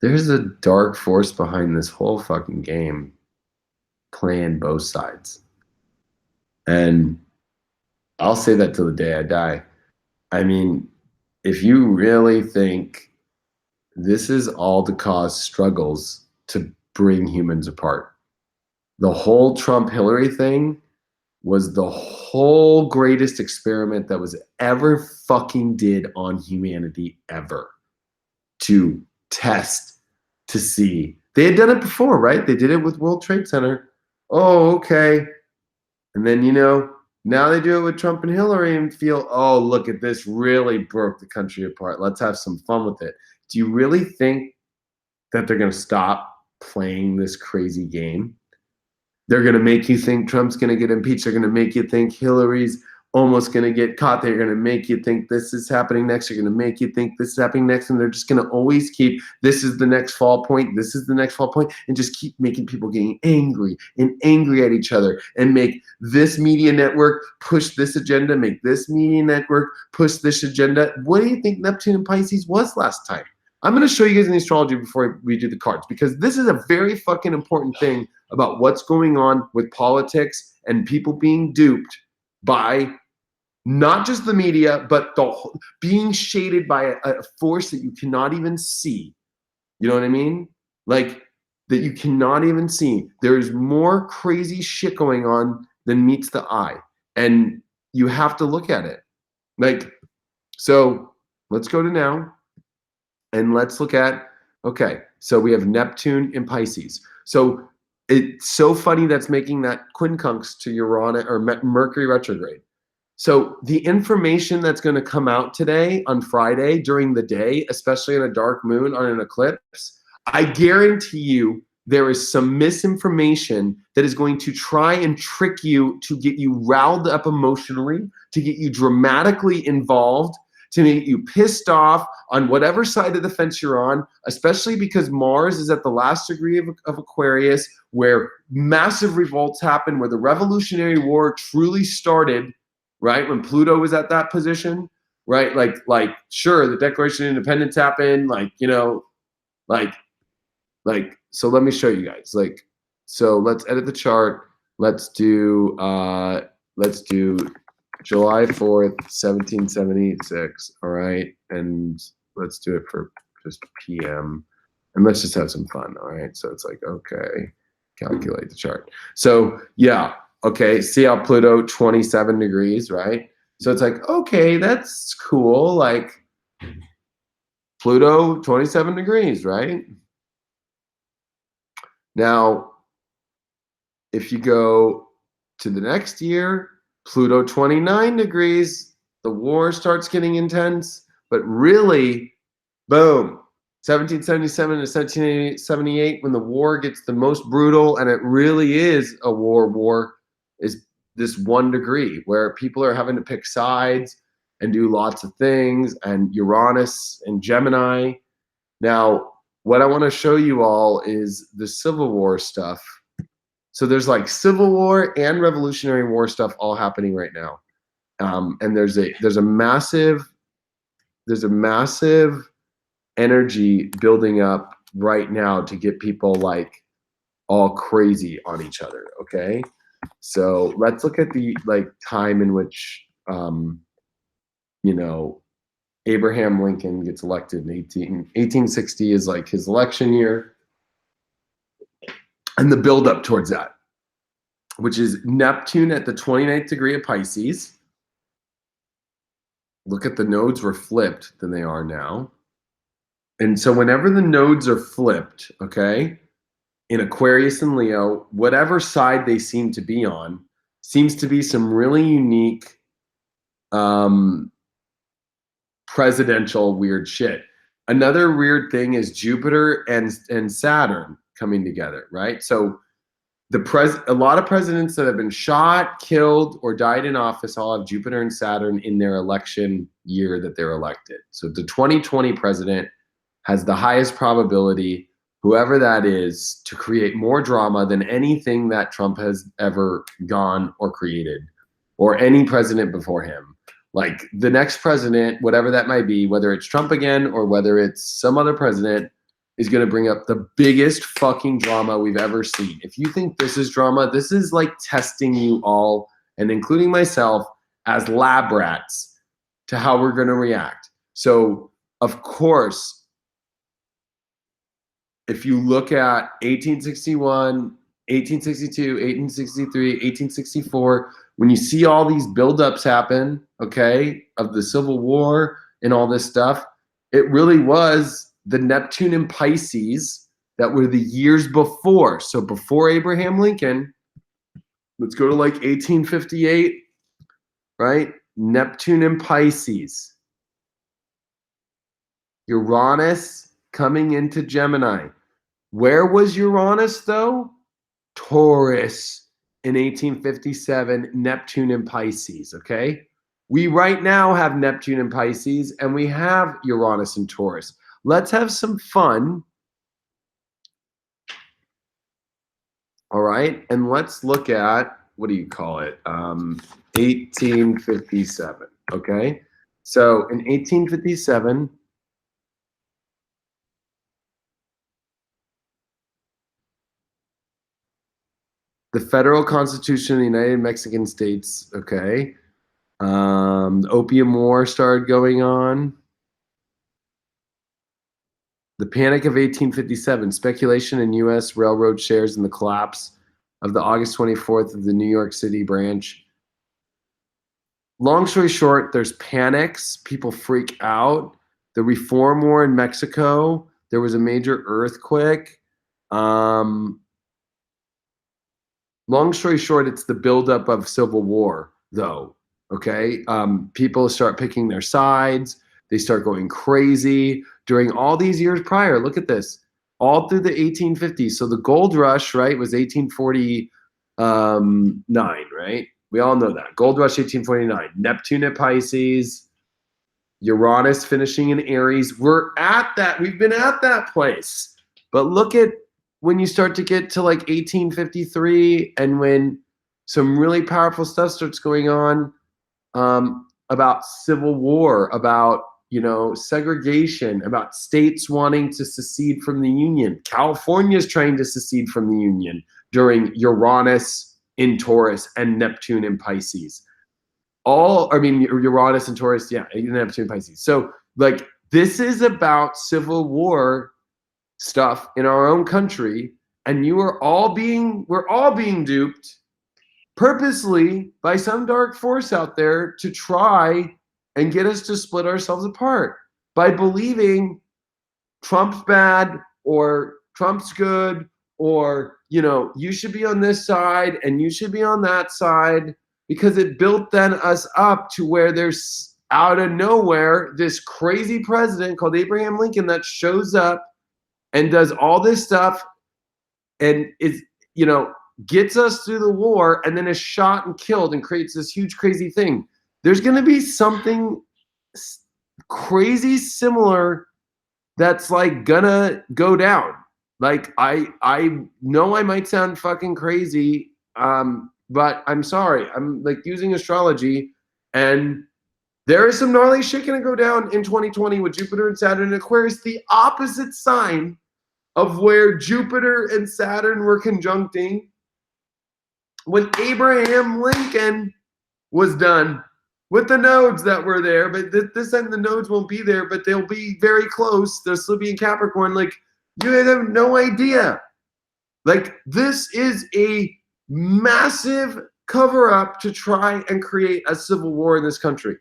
There's a dark force behind this whole fucking game playing both sides. And I'll say that till the day I die. I mean, if you really think this is all to cause struggles to bring humans apart, the whole Trump-Hillary thing was the whole greatest experiment that was ever fucking did on humanity ever, to test, to see. They had done it before, right? They did it with World Trade Center. Oh, okay. And then, you know, now they do it with Trump and Hillary and feel, oh, look at this, really broke the country apart. Let's have some fun with it. Do you really think that they're going to stop playing this crazy game? They're going to make you think Trump's going to get impeached. They're going to make you think Hillary's almost going to get caught. They're going to make you think this is happening next. They're going to make you think this is happening next. And they're just going to always keep, this is the next fall point. This is the next fall point, and just keep making people getting angry and angry at each other, and make this media network push this agenda, make this media network push this agenda. What do you think Neptune and Pisces was last time? I'm going to show you guys in the astrology before we do the cards, because this is a very fucking important thing about what's going on with politics and people being duped by not just the media, but being shaded by a force that you cannot even see. You know what I mean? Like, that you cannot even see. There's more crazy shit going on than meets the eye. And you have to look at it. Like, so let's go to now. And let's look at, okay, so we have Neptune in Pisces. So it's so funny that's making that quincunx to Uranus or Mercury retrograde. So the information that's going to come out today on Friday during the day, especially in a dark moon on an eclipse, I guarantee you there is some misinformation that is going to try and trick you to get you riled up emotionally, to get you dramatically involved, to make you pissed off on whatever side of the fence you're on, especially because Mars is at the last degree of Aquarius, where massive revolts happen, where the Revolutionary War truly started, right? When Pluto was at that position, right? Like sure, the Declaration of Independence happened, like, you know, like, so let me show you guys. Like, so let's edit the chart. Let's do July 4th, 1776, all right? And let's do it for just PM. And let's just have some fun, all right? So it's like, okay, calculate the chart. So yeah, okay, see how Pluto, 27 degrees, right? So it's like, okay, that's cool. Like, Pluto, 27 degrees, right? Now, if you go to the next year, Pluto 29 degrees, the war starts getting intense, but really, boom, 1777 to 1778, when the war gets the most brutal, and it really is a war, is this 1 degree where people are having to pick sides and do lots of things, and Uranus and Gemini. Now, what I want to show you all is the Civil War stuff. So there's like Civil War and Revolutionary War stuff all happening right now. And there's a massive energy building up right now to get people like all crazy on each other. Okay, so let's look at the like time in which you know, Abraham Lincoln gets elected in 1860 is like his election year, and the build up towards that, which is Neptune at the 29th degree of Pisces. Look at the nodes were flipped than they are now. And so whenever the nodes are flipped, okay, in Aquarius and Leo, whatever side they seem to be on, seems to be some really unique presidential weird shit. Another weird thing is Jupiter and Saturn coming together, right? So a lot of presidents that have been shot, killed, or died in office all have Jupiter and Saturn in their election year that they're elected. So the 2020 president has the highest probability, whoever that is, to create more drama than anything that Trump has ever gone or created, or any president before him. Like the next president, whatever that might be, whether it's Trump again or whether it's some other president, is going to bring up the biggest fucking drama we've ever seen. If you think this is drama, this is like testing you all, and including myself, as lab rats to how we're going to react. So, of course, if you look at 1861, 1862, 1863, 1864, when you see all these buildups happen, okay, of the Civil War and all this stuff, it really was the Neptune and Pisces that were the years before. So before Abraham Lincoln, let's go to like 1858, right? Neptune and Pisces. Uranus coming into Gemini. Where was Uranus though? Taurus in 1857, Neptune and Pisces, okay? We right now have Neptune and Pisces, and we have Uranus and Taurus. Let's have some fun. All right, and let's look at, what do you call it? 1857, okay? So in 1857, the Federal Constitution of the United Mexican States, okay? The Opium War started going on. The Panic of 1857, speculation in U.S. railroad shares and the collapse of the August 24th of the New York City branch. Long story short, there's panics. People freak out. The Reform War in Mexico, there was a major earthquake. Long story short, it's the buildup of Civil War, though, okay? People start picking their sides. They start going crazy. During all these years prior, look at this, all through the 1850s. So the gold rush, right, was 1849, right? We all know that. Gold rush, 1849. Neptune at Pisces, Uranus finishing in Aries. We're at that. We've been at that place. But look at when you start to get to like 1853 and when some really powerful stuff starts going on about Civil War, about segregation, about states wanting to secede from the Union. California's trying to secede from the Union during Uranus in Taurus and Neptune in Pisces. Uranus and Taurus, yeah, Neptune and Pisces. So, like, this is about Civil War stuff in our own country, and we're all being duped purposely by some dark force out there to try and get us to split ourselves apart by believing Trump's bad or Trump's good, or, you should be on this side and you should be on that side, because it built then us up to where there's out of nowhere, this crazy president called Abraham Lincoln that shows up and does all this stuff and is, you know, gets us through the war and then is shot and killed and creates this huge crazy thing. There's going to be something crazy similar that's like gonna go down. Like I know I might sound fucking crazy, but I'm sorry. I'm like using astrology, and there is some gnarly shit gonna go down in 2020 with Jupiter and Saturn in Aquarius, the opposite sign of where Jupiter and Saturn were conjuncting when Abraham Lincoln was done with the nodes that were there. But this time the nodes won't be there, but they'll be very close. They'll still be in Capricorn. Like, you guys have no idea. Like, this is a massive cover up to try and create a civil war in this country.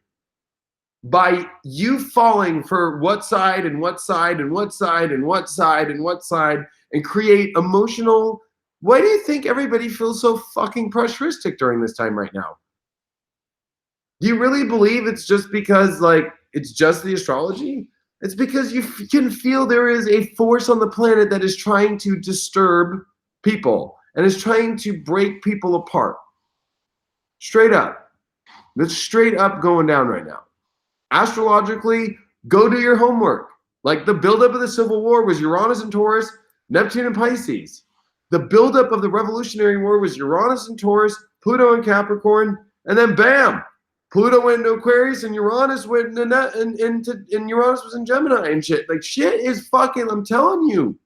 By you falling for what side and what side and what side and what side and what side and create emotional. Why do you think everybody feels so fucking pressuristic during this time right now? Do you really believe it's just because, like, it's just the astrology? It's because you can feel there is a force on the planet that is trying to disturb people and is trying to break people apart. Straight up. That's straight up going down right now. Astrologically, go do your homework. Like, the buildup of the Civil War was Uranus and Taurus, Neptune and Pisces. The buildup of the Revolutionary War was Uranus and Taurus, Pluto and Capricorn, and then bam! Pluto went into Aquarius and Uranus went into Uranus was in Gemini and shit. Like, shit is fucking, I'm telling you.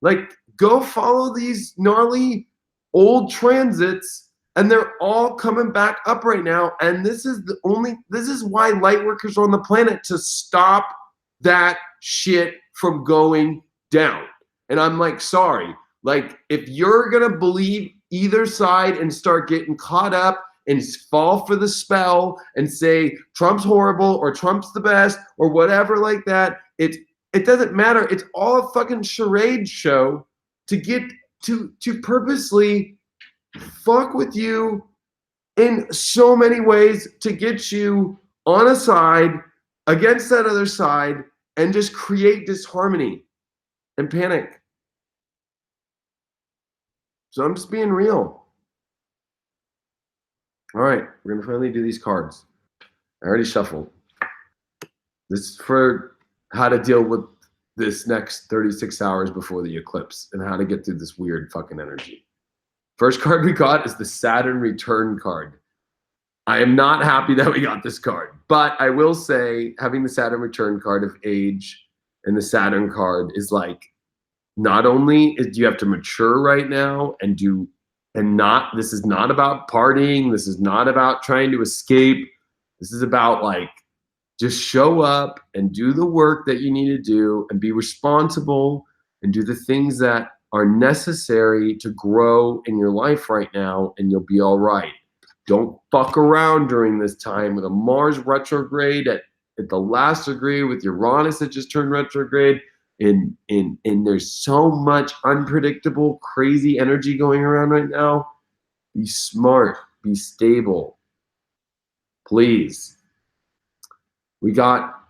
Like, go follow these gnarly old transits, and they're all coming back up right now. And this is why light workers are on the planet, to stop that shit from going down. And I'm like, sorry. Like, if you're gonna believe either side and start getting caught up and fall for the spell and say Trump's horrible or Trump's the best or whatever like that, it doesn't matter. It's all a fucking charade show to get to purposely fuck with you in so many ways, to get you on a side against that other side and just create disharmony and panic. So I'm just being real. All right, we're gonna finally do these cards. I already shuffled. This is for how to deal with this next 36 hours before the eclipse and how to get through this weird fucking energy. First card we got is the Saturn return card. I am not happy that we got this card, but I will say having the Saturn return card of age and the Saturn card is like, not only do you have to mature right now this is not about partying. This is not about trying to escape. This is about, like, just show up and do the work that you need to do and be responsible and do the things that are necessary to grow in your life right now, and you'll be all right. Don't fuck around during this time with a Mars retrograde at the last degree, with Uranus that just turned retrograde. And there's so much unpredictable, crazy energy going around right now. Be smart, be stable, please. We got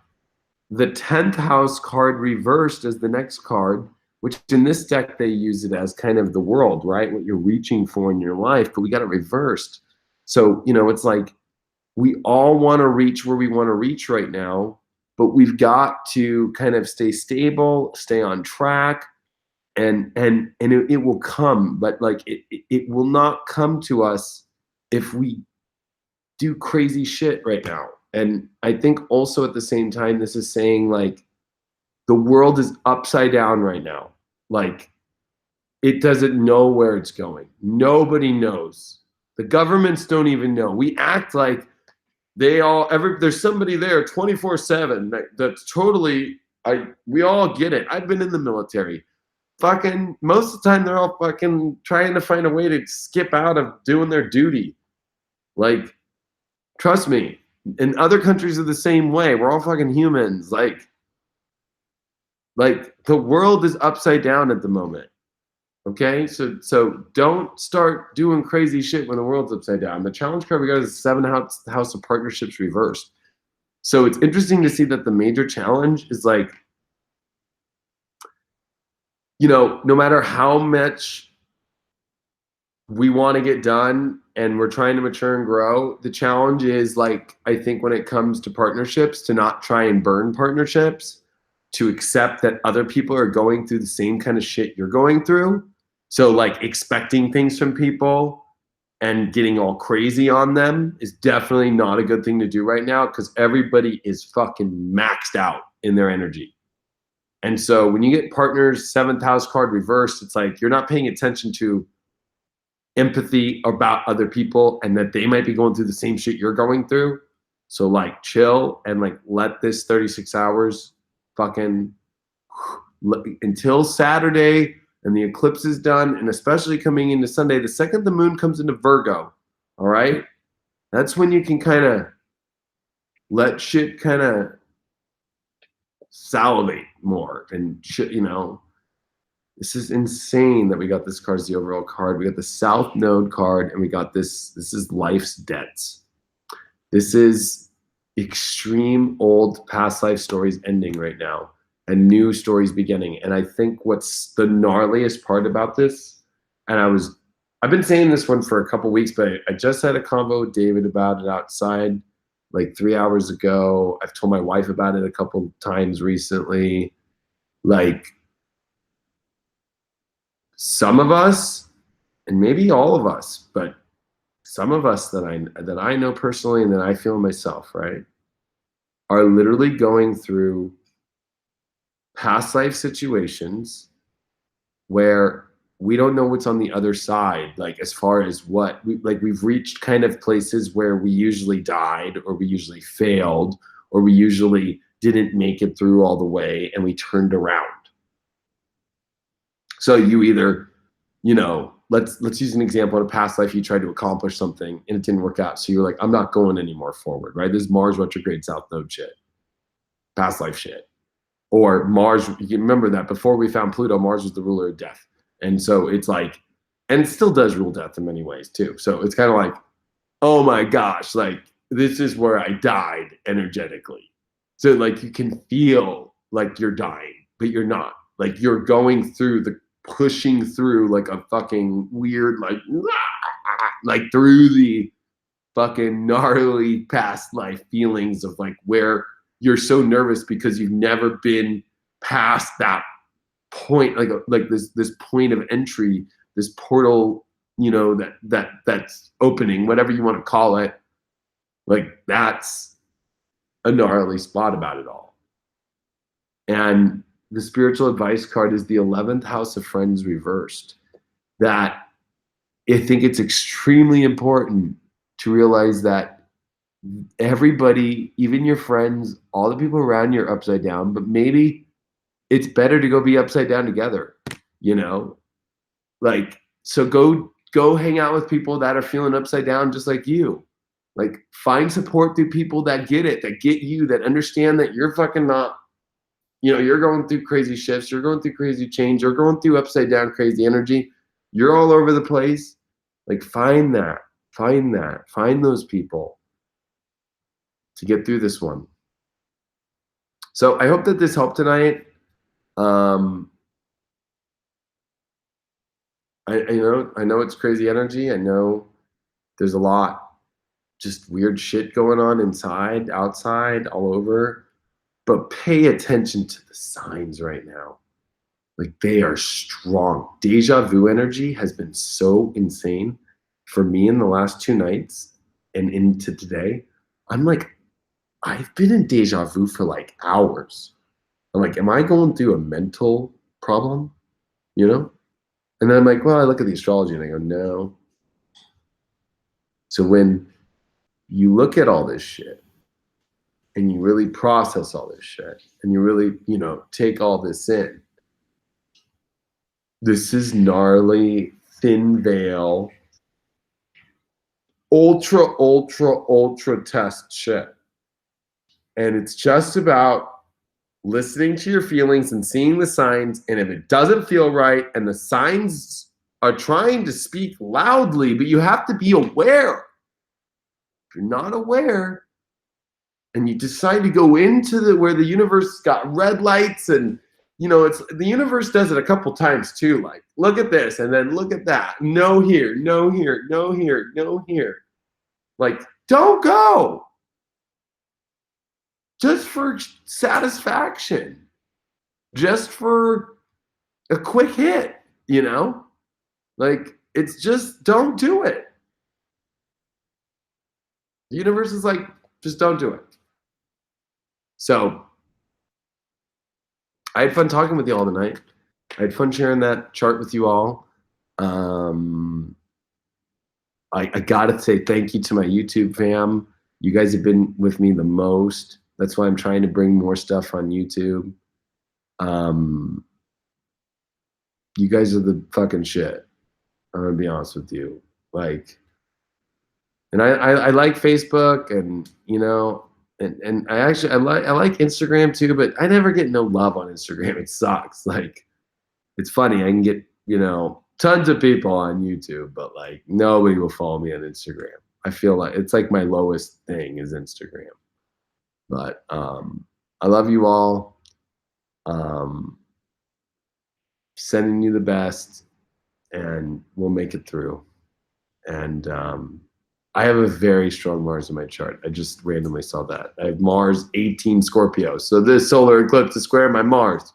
the 10th house card reversed as the next card, which in this deck they use it as kind of the world, right? What you're reaching for in your life, but we got it reversed. So, you know, it's like we all want to reach where we want to reach right now, but we've got to kind of stay stable, stay on track, and it will come. But like it will not come to us if we do crazy shit right now. And I think also at the same time, this is saying, like, the world is upside down right now. Like, it doesn't know where it's going. Nobody knows. The governments don't even know. We act like there's somebody there 24/7. That's totally, we all get it. I've been in the military. Fucking most of the time they're all fucking trying to find a way to skip out of doing their duty. Like, trust me, in other countries are the same way. We're all fucking humans. Like the world is upside down at the moment. Okay, so don't start doing crazy shit when the world's upside down. The challenge card we got is the 7th house of partnerships reversed. So it's interesting to see that the major challenge is like, you know, no matter how much we want to get done and we're trying to mature and grow, the challenge is like, I think when it comes to partnerships, to not try and burn partnerships, to accept that other people are going through the same kind of shit you're going through. So like expecting things from people and getting all crazy on them is definitely not a good thing to do right now, because everybody is fucking maxed out in their energy. And so when you get partners, seventh house card reversed, it's like you're not paying attention to empathy about other people and that they might be going through the same shit you're going through. So like chill and like let this 36 hours fucking until Saturday and the eclipse is done, and especially coming into Sunday, the second the moon comes into Virgo, all right? That's when you can kind of let shit kind of salivate more and shit, you know. This is insane that we got this card as the overall card. We got the South Node card, and we got this. This is life's debts. This is extreme old past life stories ending right now and new stories beginning. And I think what's the gnarliest part about this, and I've been saying this one for a couple weeks, but I just had a convo with David about it outside like 3 hours ago. I've told my wife about it a couple times recently. Like, some of us, and maybe all of us, but some of us that I know personally and that I feel myself, right, are literally going through past life situations where we don't know what's on the other side, like as far as what we've reached kind of places where we usually died, or we usually failed, or we usually didn't make it through all the way and we turned around. So you either, you know, let's use an example. In a past life, you tried to accomplish something and it didn't work out. So you're like, I'm not going any more forward, right? This is Mars retrograde South Node shit, past life shit. Or Mars, you can remember that before we found Pluto, Mars was the ruler of death. And so it's like, and it still does rule death in many ways too. So it's kind of like, oh my gosh, like this is where I died energetically. So like you can feel like you're dying, but you're not. Like you're going through pushing through like a fucking weird, like through the fucking gnarly past life feelings of like where you're so nervous because you've never been past that point, like this point of entry, this portal, you know, that's opening, whatever you want to call it. Like that's a gnarly spot about it all. And the spiritual advice card is the 11th house of friends reversed. That I think it's extremely important to realize that everybody, even your friends, all the people around you are upside down, but maybe it's better to go be upside down together, you know? Like, so go hang out with people that are feeling upside down just like you. Like, find support through people that get it, that get you, that understand that you're fucking not, you know, you're going through crazy shifts, you're going through crazy change, you're going through upside down crazy energy, you're all over the place. Like, find those people to get through this one. So I hope that this helped tonight. I know it's crazy energy. I know there's a lot just weird shit going on inside, outside, all over. But pay attention to the signs right now. Like, they are strong. Deja vu energy has been so insane for me in the last 2 nights and into today. I'm like, I've been in deja vu for like hours. I'm like, am I going through a mental problem? You know? And then I'm like, well, I look at the astrology and I go, no. So when you look at all this shit and you really process all this shit and you really, you know, take all this in, this is gnarly, thin veil, ultra test shit. And it's just about listening to your feelings and seeing the signs. And if it doesn't feel right and the signs are trying to speak loudly, but you have to be aware. If you're not aware, and you decide to go into where the universe got red lights, and you know, it's the universe does it a couple times too. Like, look at this, and then look at that. No here, no here, no here, no here. Like, don't go. Just for satisfaction. Just for a quick hit, you know? Like, it's just, don't do it. The universe is like, just don't do it. So, I had fun talking with you all tonight. I had fun sharing that chart with you all. I gotta say thank you to my YouTube fam. You guys have been with me the most. That's why I'm trying to bring more stuff on YouTube. You guys are the fucking shit. I'm gonna be honest with you. Like, and I like Facebook, and you know, and I like Instagram too, but I never get no love on Instagram. It sucks. Like, it's funny. I can get, you know, tons of people on YouTube, but like nobody will follow me on Instagram. I feel like it's like my lowest thing is Instagram. But I love you all. Sending you the best, and we'll make it through. And I have a very strong Mars in my chart. I just randomly saw that. I have Mars 18 Scorpio. So this solar eclipse is square my Mars.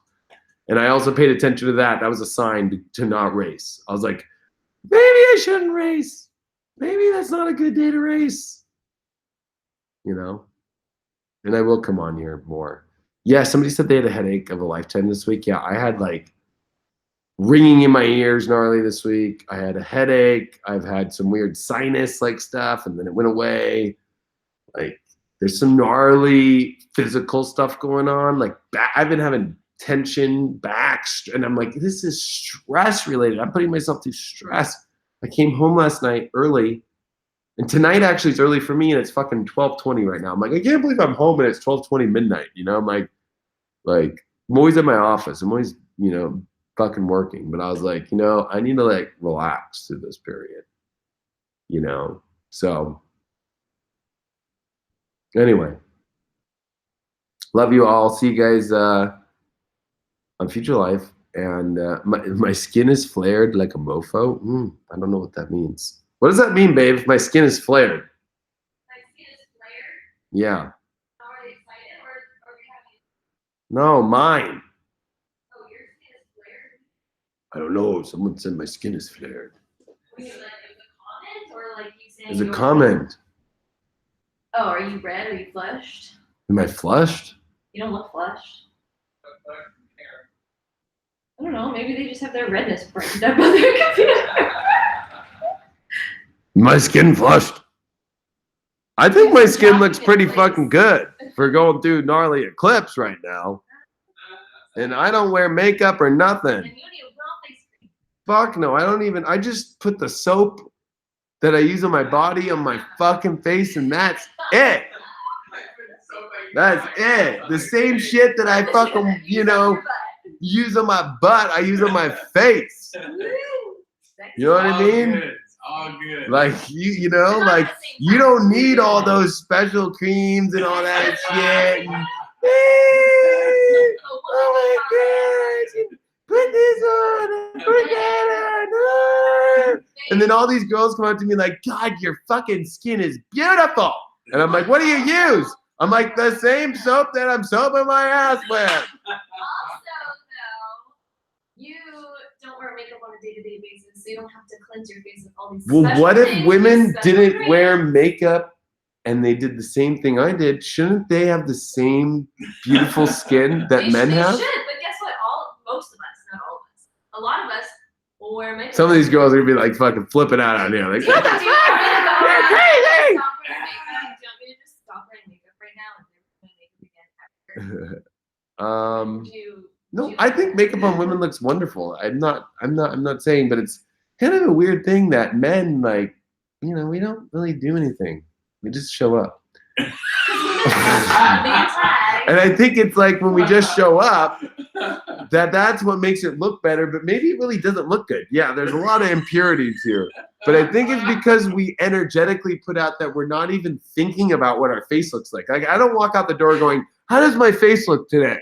And I also paid attention to that. That was a sign to not race. I was like, maybe I shouldn't race. Maybe that's not a good day to race. You know? And I will come on here more. Yeah, somebody said they had a headache of a lifetime this week. Yeah, I had like ringing in my ears gnarly this week. I had a headache. I've had some weird sinus like stuff, and then it went away. Like, there's some gnarly physical stuff going on. Like, I've been having tension, back, and I'm like, this is stress related. I'm putting myself through stress. I came home last night early, and tonight actually is early for me, and it's fucking 12:20 right now. I'm like, I can't believe I'm home and it's 12:20 midnight. You know, I'm like I'm always at my office. I'm always, you know, fucking working. But I was like, you know, I need to like relax through this period. You know, so anyway, love you all. See you guys on Future Life. And my skin is flared like a mofo. I don't know what that means. What does that mean, babe? If my skin is flared? My skin is flared? Yeah. Are they excited or are we having? No, mine. Oh, your skin is flared? I don't know. Someone said my skin is flared. Was it like a comment or like you saying? It's a comment. Oh, are you red? Are you flushed? Am I flushed? You don't look flushed. I don't know. Maybe they just have their redness brightened up on their computer. My skin flushed. I think my skin looks pretty fucking good for going through gnarly eclipse right now. And I don't wear makeup or nothing. Fuck no, I just put the soap that I use on my body on my fucking face, and that's it. That's it. The same shit that I fucking, you know, use on my butt, I use on my face. You know what I mean? Good. All good. Like, you know, like, you don't need all those special creams and all that shit. And, hey, oh my gosh, put this on, put that on. And then all these girls come up to me like, God, your fucking skin is beautiful. And I'm like, what do you use? I'm like, the same soap that I'm soaping my ass with. Also, though, you don't wear makeup on a day-to-day basis, so you don't have to cleanse your face with all these Well, what if things, women didn't creams. wear makeup and they did the same thing I did? Shouldn't they have the same beautiful skin that men have? They should, but guess what? Most of us, not all of us, a lot of us will wear makeup. Some of these girls are gonna be like fucking flipping out on here, like, what the fuck? You're crazy! Stop wearing makeup. Do you want me to just stop wearing makeup right now and never put makeup again? No, I think makeup on women looks wonderful. I'm not saying, but it's kind of a weird thing that men, like, you know, we don't really do anything. We just show up. And I think it's like when we just show up, that's what makes it look better, but maybe it really doesn't look good. Yeah, there's a lot of impurities here. But I think it's because we energetically put out that we're not even thinking about what our face looks like. Like, I don't walk out the door going, how does my face look today?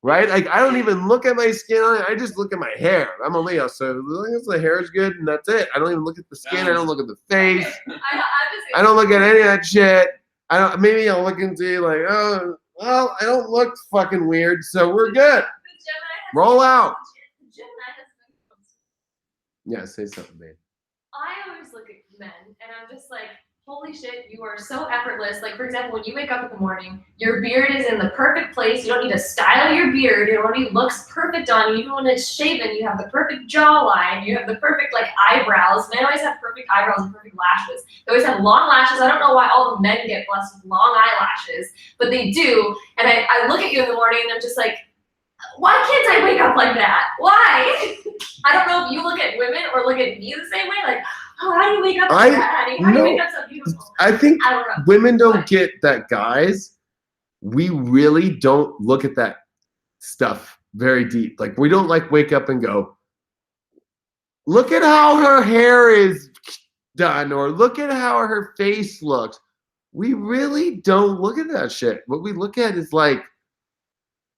Right? Like, I don't even look at my skin on it. I just look at my hair. I'm a Leo, so as long as the hair is good and that's it. I don't even look at the skin. I don't look at the face. I don't look at any of that shit. Maybe I'll look and see like, oh, well, I don't look fucking weird, so we're good. Roll out. Yeah, say something, man. I always look at men and I'm just like, holy shit, you are so effortless. Like, for example, when you wake up in the morning, your beard is in the perfect place. You don't need to style your beard. It already looks perfect on you. Even when it's shaven, you have the perfect jawline. You have the perfect, like, eyebrows. Men always have perfect eyebrows and perfect lashes. They always have long lashes. I don't know why all the men get blessed with long eyelashes, but they do. And I look at you in the morning and I'm just like, why can't I wake up like that? Why? I don't know if you look at women or look at me the same way. Like, oh, how do you wake up like that, honey? How do you wake up so beautiful? I think I don't know. Women don't get that, guys. We really don't look at that stuff very deep. Like, we don't like wake up and go, look at how her hair is done, or look at how her face looks. We really don't look at that shit. What we look at is like,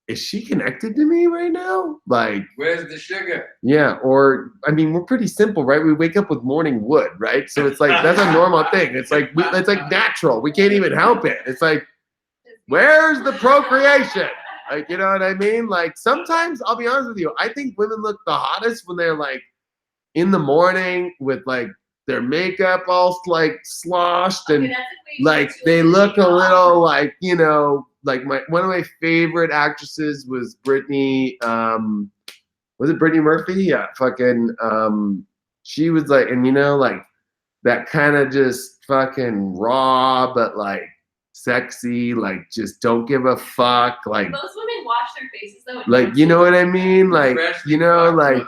is she connected to me right now? Like, where's the sugar? Yeah, or I mean, we're pretty simple, right? We wake up with morning wood, right? So it's like that's a normal thing. It's like it's like natural. We can't even help it. It's like, where's the procreation? Like, you know what I mean? Like, sometimes I'll be honest with you, I think women look the hottest when they're like in the morning with like their makeup all like sloshed and like they look a little like, you know, like one of my favorite actresses was Brittany, was it Brittany Murphy? Yeah, fucking, she was like, and you know, like that kind of just fucking raw, but like sexy, like just don't give a fuck. Like, most women wash their faces though. Like, you know what I mean? Like, you know, like,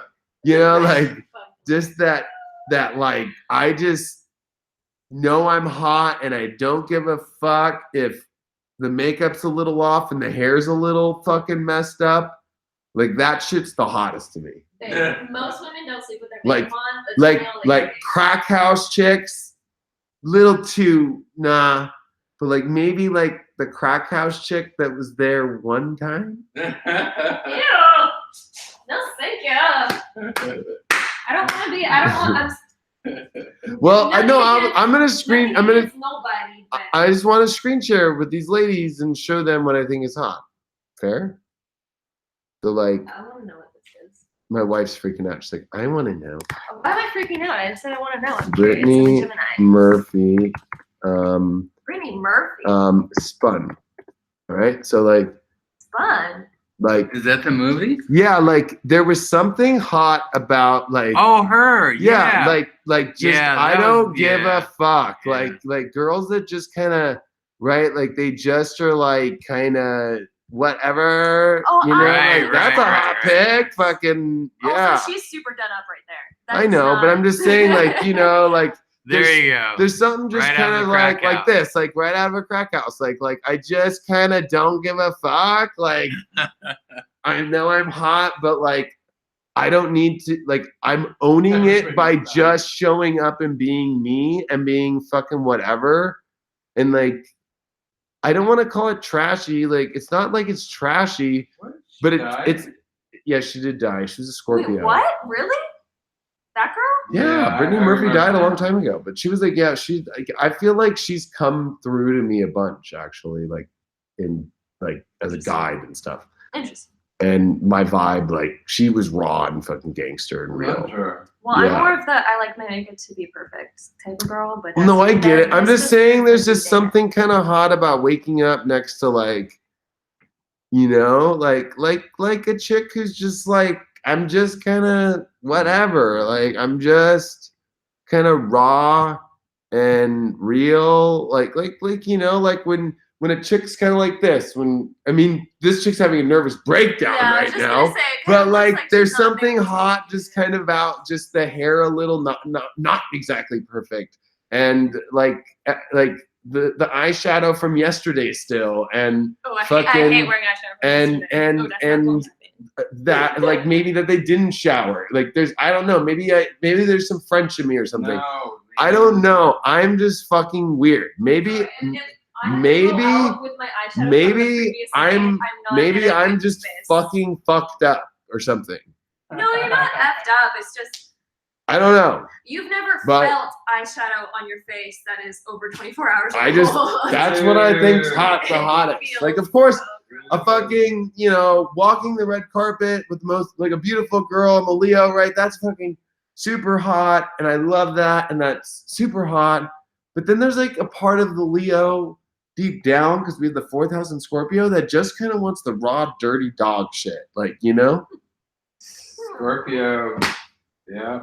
just that like, I just know I'm hot and I don't give a fuck if the makeup's a little off and the hair's a little fucking messed up. Like, that shit's the hottest to me. Most women don't sleep with their Like, makeup on. like crack house chicks, little too, nah. But like maybe like the crack house chick that was there one time. Ew. No, thank you. I don't want to be. I don't want. Well, I know I'm gonna screen. I'm gonna. Nobody. I just want to screen share with these ladies and show them what I think is hot. Fair. So like. I want to know what this is. My wife's freaking out. She's like, I want to know. Why am I freaking out? I said I want to know. I'm Brittany Murphy. Brittany Murphy. Spun. All right. So like. Spun. Like, is that the movie? Yeah, like there was something hot about like, oh, her, yeah, like just yeah, I don't give a fuck. Yeah. Like girls that just kind of, right, like they just are like kind of whatever, oh, you know, like that's a hot pick, fucking yeah. Also, she's super done up right there. I know, but I'm just saying, like, you know, like. There you go. There's something just right kind of like this, like right out of a crack house. Like I just kind of don't give a fuck. Like I know I'm hot, but like I don't need to. Like I'm owning it by just showing up and being me and being fucking whatever. And like I don't want to call it trashy. Like it's not like it's trashy, but it's yeah. She did die. She was a Scorpio. Wait, what? Really? That girl? Yeah, Brittany Murphy died a long time ago, but she was like, yeah, she. Like, I feel like she's come through to me a bunch, actually, like in like as a guide and stuff. Interesting. And my vibe, like, she was raw and fucking gangster and real. Well, yeah. I'm more of the I like my makeup to be perfect type of girl, but no, I get it. I'm just saying, there's just something kind of hot about waking up next to like, you know, like a chick who's just like. I'm just kind of whatever. Like I'm just kind of raw and real. Like you know, like when a chick's kind of like this. When I mean, this chick's having a nervous breakdown right now. But like, there's something hot, just kind of about just the hair a little not exactly perfect, and like the eyeshadow from yesterday still, and I hate wearing eyeshadow. and that, like maybe that they didn't shower. Like I don't know. Maybe there's some French in me or something. No, I don't know. I'm just fucking weird. Maybe I'm just fucking fucked up or something. No, you're not effed up. It's just I don't know. you've never felt eyeshadow on your face that is over 24 hours old. That's what I think's hot, the hottest. Like, of course, a fucking, walking the red carpet with the most, like a beautiful girl, I'm a Leo, right? That's fucking super hot, and I love that, and that's super hot. But then there's like a part of the Leo deep down, because we have the 4th house in Scorpio, that just kind of wants the raw, dirty dog shit. Like, Scorpio. Yeah.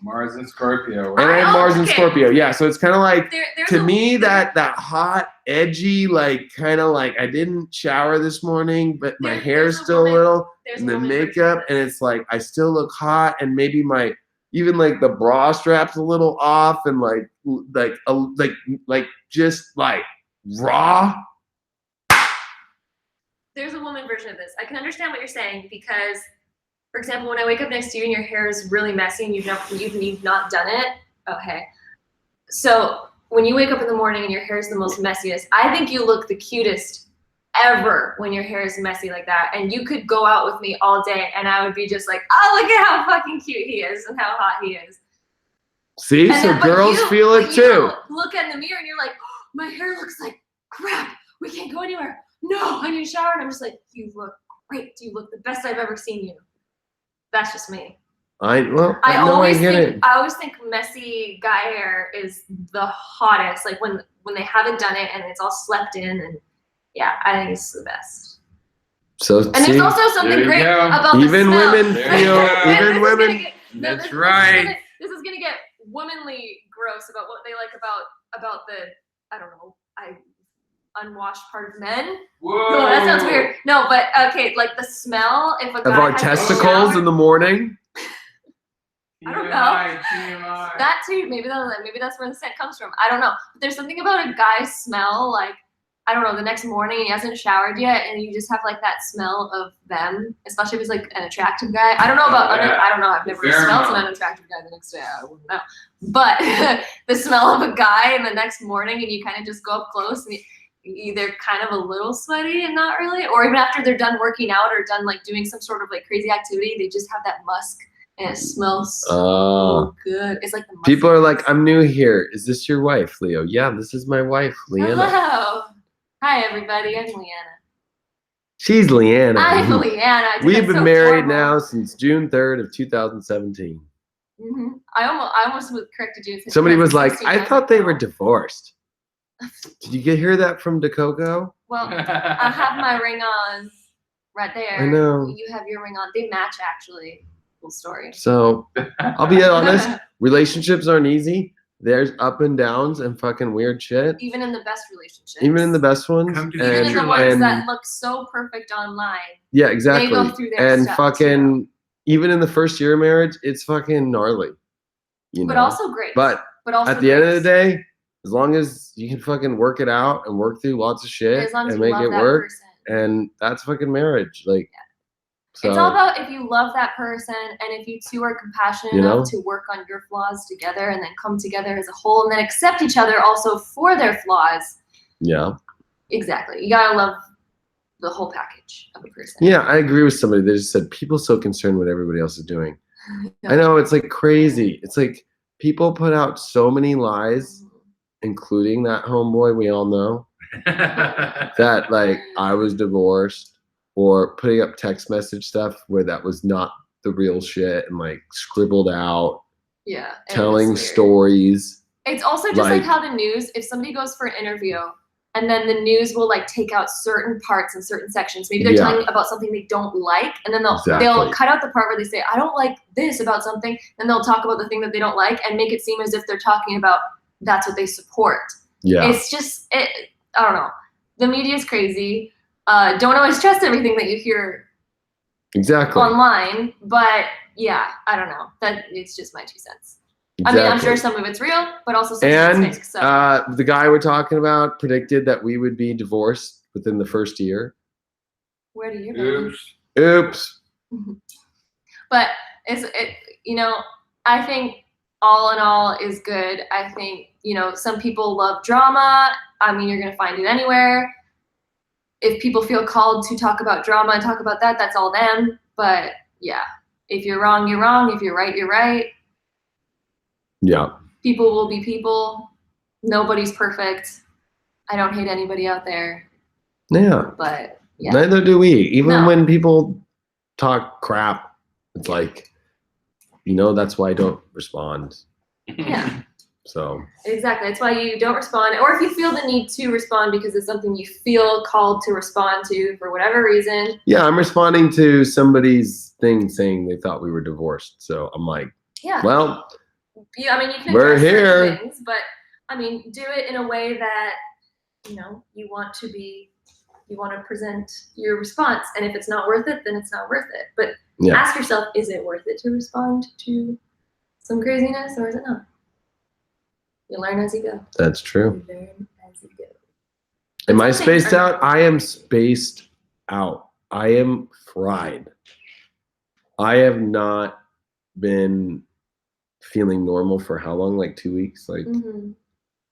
Mars and Scorpio. And I have Mars and Scorpio. Yeah. So it's kind of like, to me, that that hot, edgy, like kind of like I didn't shower this morning, but my hair's still a little, and the makeup, and it's like I still look hot, and maybe even like the bra strap's a little off, and just like raw. There's a woman version of this. I can understand what you're saying because, for example, when I wake up next to you and your hair is really messy and you've not done it, okay. So when you wake up in the morning and your hair is the most messiest, I think you look the cutest ever when your hair is messy like that. And you could go out with me all day and I would be just like, oh, look at how fucking cute he is and how hot he is. See, and so girls feel it too. Look in the mirror and you're like, oh, my hair looks like crap. We can't go anywhere. No, I need to shower. And I'm just like, you look great. You look the best I've ever seen you. That's just me. I always think messy guy hair is the hottest. Like when they haven't done it and it's all slept in, and yeah, I think it's the best. So there's also something great about the smell. Even women. That's right. This is gonna get womanly gross about what they like about the unwashed part of men. Whoa. Oh, that sounds weird. No, but okay, like the smell. If a guy of our testicles in the morning. I don't know. That too. Maybe that's where the scent comes from. I don't know. But there's something about a guy's smell, like I don't know, the next morning and he hasn't showered yet, and you just have like that smell of them, especially if he's like an attractive guy. I don't know about I don't know. I've never smelled an unattractive guy the next day. I wouldn't know. But the smell of a guy in the next morning, and you kind of just go up close and they're kind of a little sweaty and not really, or even after they're done working out or done like doing some sort of like crazy activity, they just have that musk and it smells so good. It's like the musk. People are like, I'm new here. Is this your wife, Leo? Yeah, this is my wife, Leanna. Hello. Hi, everybody. I'm Leanna. She's Leanna. I'm Leanna. We've been married now since June 3rd of 2017. Mm-hmm. I almost corrected you. Somebody was like, I thought they were divorced. Did you hear that from Dakoko? Well, I have my ring on right there. I know. You have your ring on. They match, actually. Cool story. So, I'll be honest. Relationships aren't easy. There's up and downs and fucking weird shit. Even in the best relationships. Even in the best ones. Even in the ones that look so perfect online. Yeah, exactly. They go through their stuff fucking, too. Even in the first year of marriage, it's fucking gnarly. But also great. But also at the end of the day, as long as you can fucking work it out and work through lots of shit and make it work, and that's fucking marriage. Like, so, it's all about if you love that person and if you two are compassionate enough to work on your flaws together and then come together as a whole and then accept each other also for their flaws. Yeah. Exactly. You gotta love the whole package of a person. Yeah, I agree with somebody. They just said people so concerned what everybody else is doing. I know, it's like crazy. It's like people put out so many lies, including that homeboy we all know, that like I was divorced, or putting up text message stuff where that was not the real shit and like scribbled out. Yeah. Telling stories. It's also just like how the news, if somebody goes for an interview and then the news will like take out certain parts and certain sections. Maybe they're telling about something they don't like, and then they'll cut out the part where they say, I don't like this about something, and they'll talk about the thing that they don't like and make it seem as if they're talking about that's what they support. Yeah. It's just, I don't know. The media is crazy. Don't always trust everything that you hear online, but yeah, I don't know. That it's just my 2 cents. Exactly. I mean, I'm sure some of it's real, but also some of it's fake. So. The guy we're talking about predicted that we would be divorced within the first year. Where do you go? Oops. But I think all in all is good. I think, some people love drama. I mean, you're going to find it anywhere. If people feel called to talk about drama and talk about that, that's all them. But yeah, if you're wrong, you're wrong. If you're right, you're right. Yeah. People will be people. Nobody's perfect. I don't hate anybody out there. Yeah. But yeah. Neither do we. Even when people talk crap, it's like, that's why I don't respond. Yeah. So. Exactly. That's why you don't respond. Or if you feel the need to respond because it's something you feel called to respond to for whatever reason. Yeah, I'm responding to somebody's thing saying they thought we were divorced. So I'm like, well, you can we're address here. certain things, but do it in a way that, you want to present your response. And if it's not worth it, then it's not worth it. But ask yourself, is it worth it to respond to some craziness or is it not? You learn as you go. That's true. You learn as you go. Am I spaced out? I am spaced out. I am fried. I have not been feeling normal for how long? Like 2 weeks? Like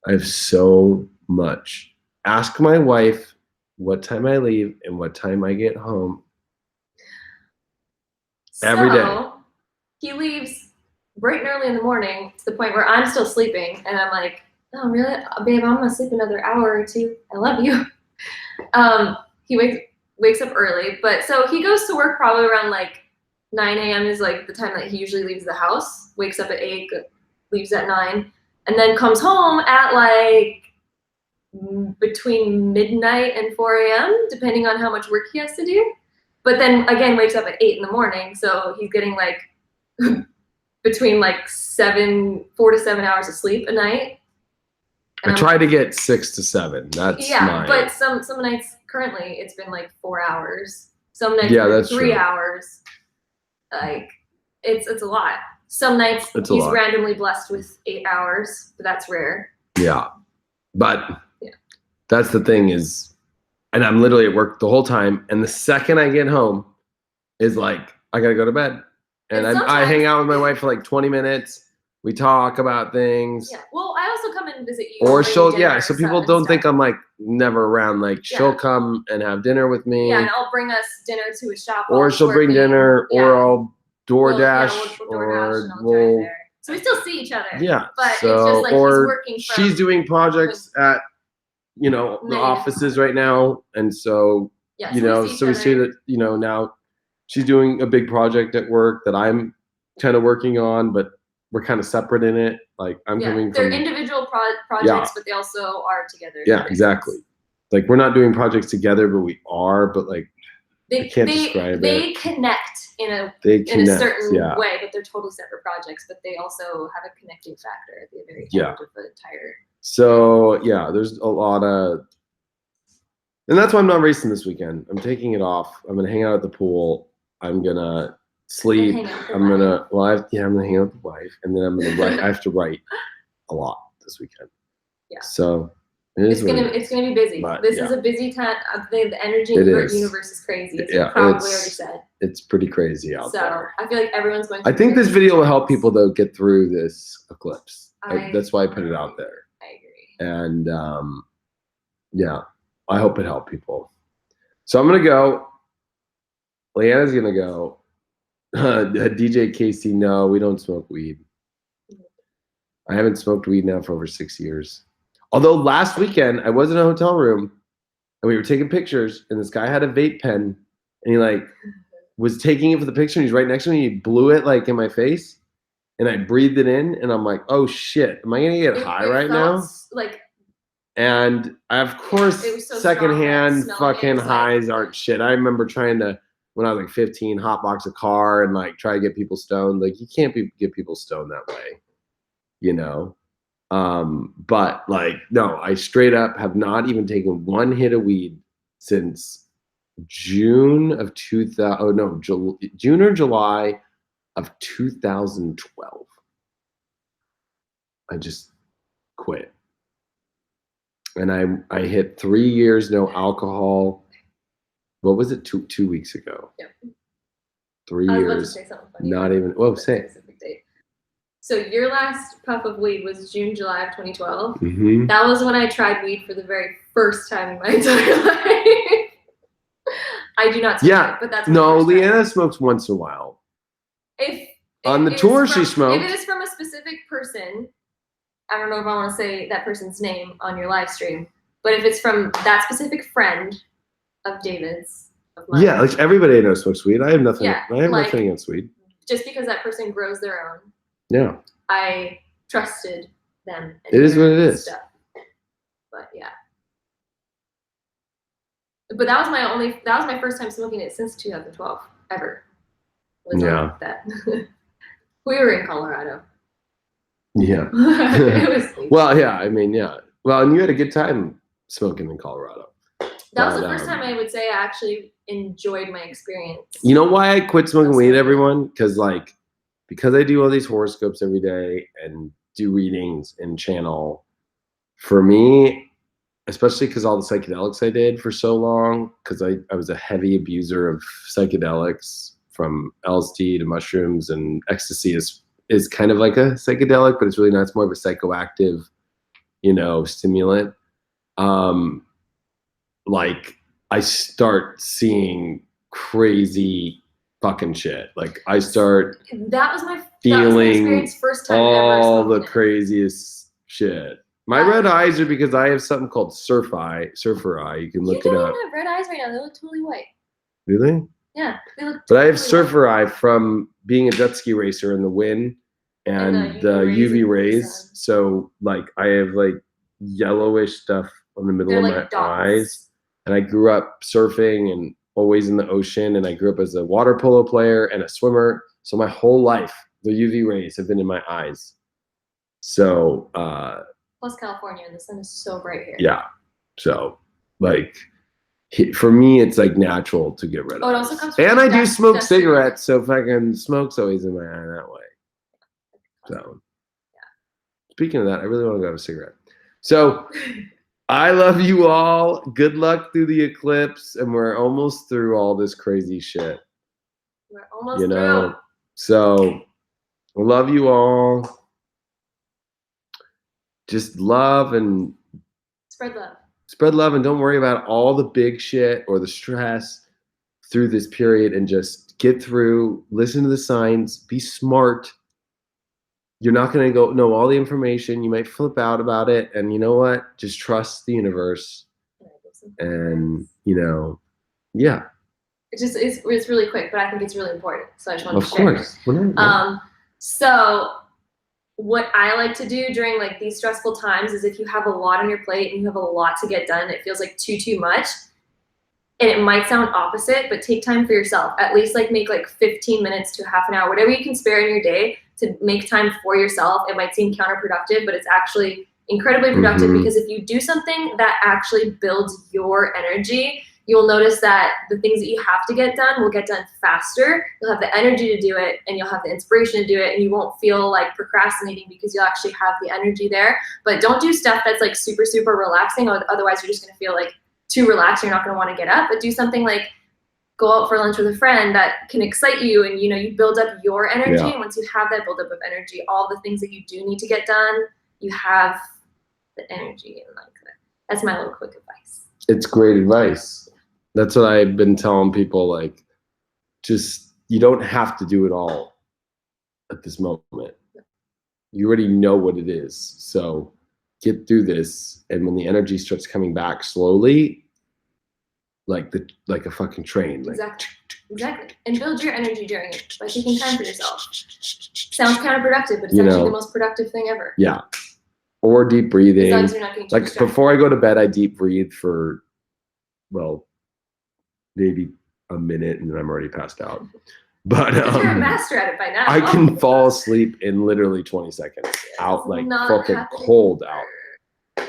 I have so much. Ask my wife what time I leave and what time I get home. Every day. He leaves bright and early in the morning to the point where I'm still sleeping, and I'm like, oh, really? Babe, I'm going to sleep another hour or two. I love you. He wakes up early, but so he goes to work probably around like 9 a.m. is like the time that he usually leaves the house, wakes up at 8, leaves at 9, and then comes home at like between midnight and 4 a.m., depending on how much work he has to do. But then again, wakes up at 8 in the morning. So he's getting like between like 4 to 7 hours of sleep a night. And I try to get 6 to 7. That's but some nights currently it's been like 4 hours. Some nights that's 3 hours. Like it's a lot. Some nights he's randomly blessed with 8 hours, but that's rare. Yeah. But that's the thing is, and I'm literally at work the whole time. And the second I get home is like, I got to go to bed. And I hang out with my wife for like 20 minutes. We talk about things. Yeah. Well, I also come and visit you. Or she'll, so people don't think I'm like never around. Like she'll come and have dinner with me. Yeah, and I'll bring us dinner to a shop. Or she'll bring dinner, or I'll DoorDash, or we'll. So we still see each other. Yeah. But it's just like he's working from. She's doing projects at, the offices right now. And so, so we see that, now she's doing a big project at work that I'm kind of working on, but we're kind of separate in it. Like I'm coming from. They're individual projects, but they also are together. Yeah, exactly. Like we're not doing projects together, but we are, but like I can't describe it. They connect in a certain way, but they're totally separate projects, but they also have a connecting factor at the very end of the entire. So there's a lot of, and that's why I'm not racing this weekend. I'm taking it off. I'm gonna hang out at the pool. I'm gonna sleep. I'm gonna hang out with the wife, and then I'm gonna write. I have to write a lot this weekend. Yeah. So it's gonna be busy. This is a busy time. The energy in the universe is crazy. As you probably already said. It's pretty crazy out there. I feel like everyone's going. I think this video will help people though get through this eclipse. That's why I put it out there. I agree. And I hope it helped people. So I'm gonna go. Leanna's gonna go. DJ Casey, no, we don't smoke weed. I haven't smoked weed now for over 6 years. Although last weekend I was in a hotel room and we were taking pictures and this guy had a vape pen and he like was taking it for the picture and he's right next to me and he blew it like in my face and I breathed it in and I'm like, oh shit, am I gonna get high right now? And of course, secondhand fucking highs aren't shit. I remember trying to, when I was like 15, hotbox a car and like try to get people stoned. Like you can't get people stoned that way, But like, no, I straight up have not even taken one hit of weed since June or July of 2012. I just quit. And I hit 3 years, no alcohol. What was it? Two weeks ago. Yeah. 3 I was about to years. say something funny. Not even. Whoa, say it. Specific date. So your last puff of weed was June, July of 2012. Mm-hmm. That was when I tried weed for the very first time in my entire life. I do not smoke, Yeah. but that's my No, first time. Leanna smokes once in a while. If On the it tour is she smoked. If it is from a specific person, I don't know if I want to say that person's name on your live stream, but if it's from that specific friend of David's, of mine, Yeah, like everybody I know smokes weed. I have nothing. Yeah, I have like- nothing against weed. just because that person grows their own, Yeah. I trusted them. And It is their what it is. Stuff. But yeah. But that was my first time smoking it since 2012 ever. Was Yeah. on that. We were in Colorado. Yeah. It was Well, yeah. I mean, yeah. Well, and you had a good time smoking in Colorado. that was the But, first time I would say I actually enjoyed my experience. You know why I quit smoking That's weed, right. everyone? Because I do all these horoscopes every day and do readings and channel. For me, especially because all the psychedelics I did for so long, because I was a heavy abuser of psychedelics, from LSD to mushrooms, and ecstasy is kind of like a psychedelic, but it's really not. It's more of a psychoactive, stimulant. Like I start seeing crazy fucking shit. Like I start That was my feeling experience first time all ever the smoking it. craziest shit. My red eyes are because I have something called surfer eye. You can look You it don't up. even have red eyes right now. They look totally white. Really? Yeah, they look. But I have totally surfer white. eye from being a jet ski racer in the wind and And the the UV UV rays. sun. So like I have like yellowish stuff on the middle They're of like my dots. eyes. And I grew up surfing and always in the ocean. And I grew up as a water polo player and a swimmer. So my whole life, the UV rays have been in my eyes. So Plus California, and the sun is so bright here. yeah. So like for me, it's like natural to get rid of. Oh, it also comes from And I do dust- smoke dust- cigarettes, so fucking smoke's always in my eye that way. So speaking of that, I really want to go have a cigarette. So I love you all. Good luck through the eclipse, and we're almost through all this crazy shit. We're almost through. So I love you all. Just love and Spread love. spread love, and don't worry about all the big shit or the stress through this period, and just get through, listen to the signs, be smart. You're not going to go know all the information. You might flip out about it. And you know what? Just trust the universe. And, yeah. It's really quick, but I think it's really important. So I just wanted Of to share. course. Whatever. So what I like to do during like these stressful times is if you have a lot on your plate and you have a lot to get done, it feels like too much. And it might sound opposite, but take time for yourself. At least like make like 15 minutes to half an hour, whatever you can spare in your day to make time for yourself. It might seem counterproductive, but it's actually incredibly productive because if you do something that actually builds your energy, you'll notice that the things that you have to get done will get done faster. You'll have the energy to do it, and you'll have the inspiration to do it, and you won't feel like procrastinating because you'll actually have the energy there. But don't do stuff that's like super, super relaxing, or otherwise you're just gonna feel like too relaxed. You're not gonna wanna get up, but do something like go out for lunch with a friend that can excite you, and you build up your energy. Yeah. And once you have that buildup of energy, all the things that you do need to get done, you have the energy. And like that's my little quick advice. It's great advice. That's what I've been telling people, like, just, you don't have to do it all at this moment. You already know what it is. So get through this. And when the energy starts coming back slowly, like a fucking train. Like, Exactly. And build your energy during it by taking time for yourself. Sounds counterproductive, but it's actually the most productive thing ever. Yeah. Or deep breathing. As long as you're not getting too like distracted. before I go to bed, I deep breathe for, well, maybe a minute, and then I'm already passed out. But You're a master at it by now. I can fall asleep in literally 20 seconds out, like fucking cold out.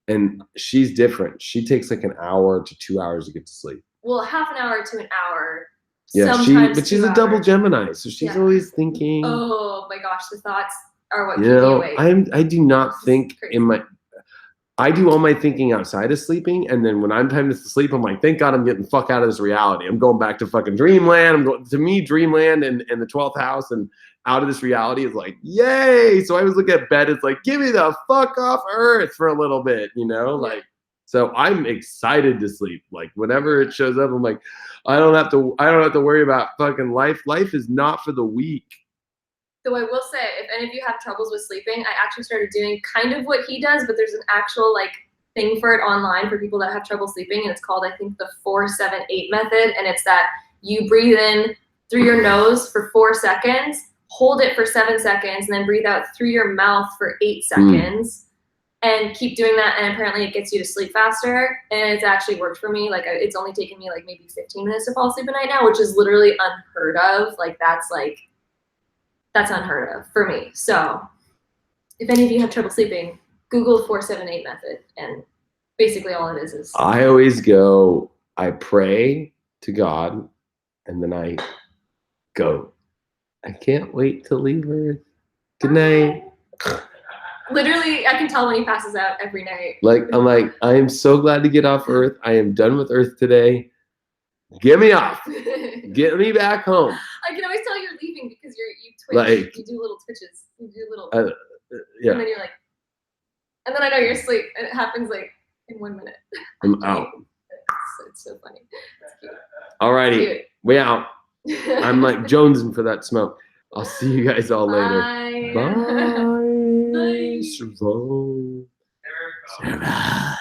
And she's different. She takes like an hour to 2 hours to get to sleep. Well, half an hour to an hour. Yeah, sometimes but she's 2 a double hours. Gemini, so she's always thinking. Oh my gosh, the thoughts are what keep me awake. I do not It's think crazy. in my. I do all my thinking outside of sleeping, and then when I'm time to sleep, I'm like, thank God I'm getting the fuck out of this reality. I'm going back to fucking dreamland. To me, dreamland and the 12th house and out of this reality is like, yay! So I always look at bed, it's like, give me the fuck off Earth for a little bit, you know? Like, so I'm excited to sleep. Like whenever it shows up, I'm like, I don't have to worry about fucking life. Life is not for the weak. Though I will say, if any of you have troubles with sleeping, I actually started doing kind of what he does, but there's an actual like thing for it online for people that have trouble sleeping, and it's called, I think, the 4-7-8 method, and it's that you breathe in through your nose for 4 seconds, hold it for 7 seconds, and then breathe out through your mouth for 8 seconds, and keep doing that, and apparently it gets you to sleep faster, and it's actually worked for me. Like it's only taken me like maybe 15 minutes to fall asleep at night now, which is literally unheard of. That's unheard of for me. So if any of you have trouble sleeping, Google 4-7-8 method, and basically all it is I always go, I pray to God, and then I go. I can't wait to leave Earth. Good night. Literally, I can tell when he passes out every night. Like, I'm like, I am so glad to get off Earth. I am done with Earth today. Get me off. Get me back home. I can always tell you're leaving because you twitch. Like, you do little twitches. You do little. Yeah. And then you're like, and then I know you're asleep, and it happens like in 1 minute. I'm out. It's so funny. It's cute. Alrighty. Cute. We out. I'm like jonesing for that smoke. I'll see you guys all later. Bye. Bye. Bye. Survive. Survive.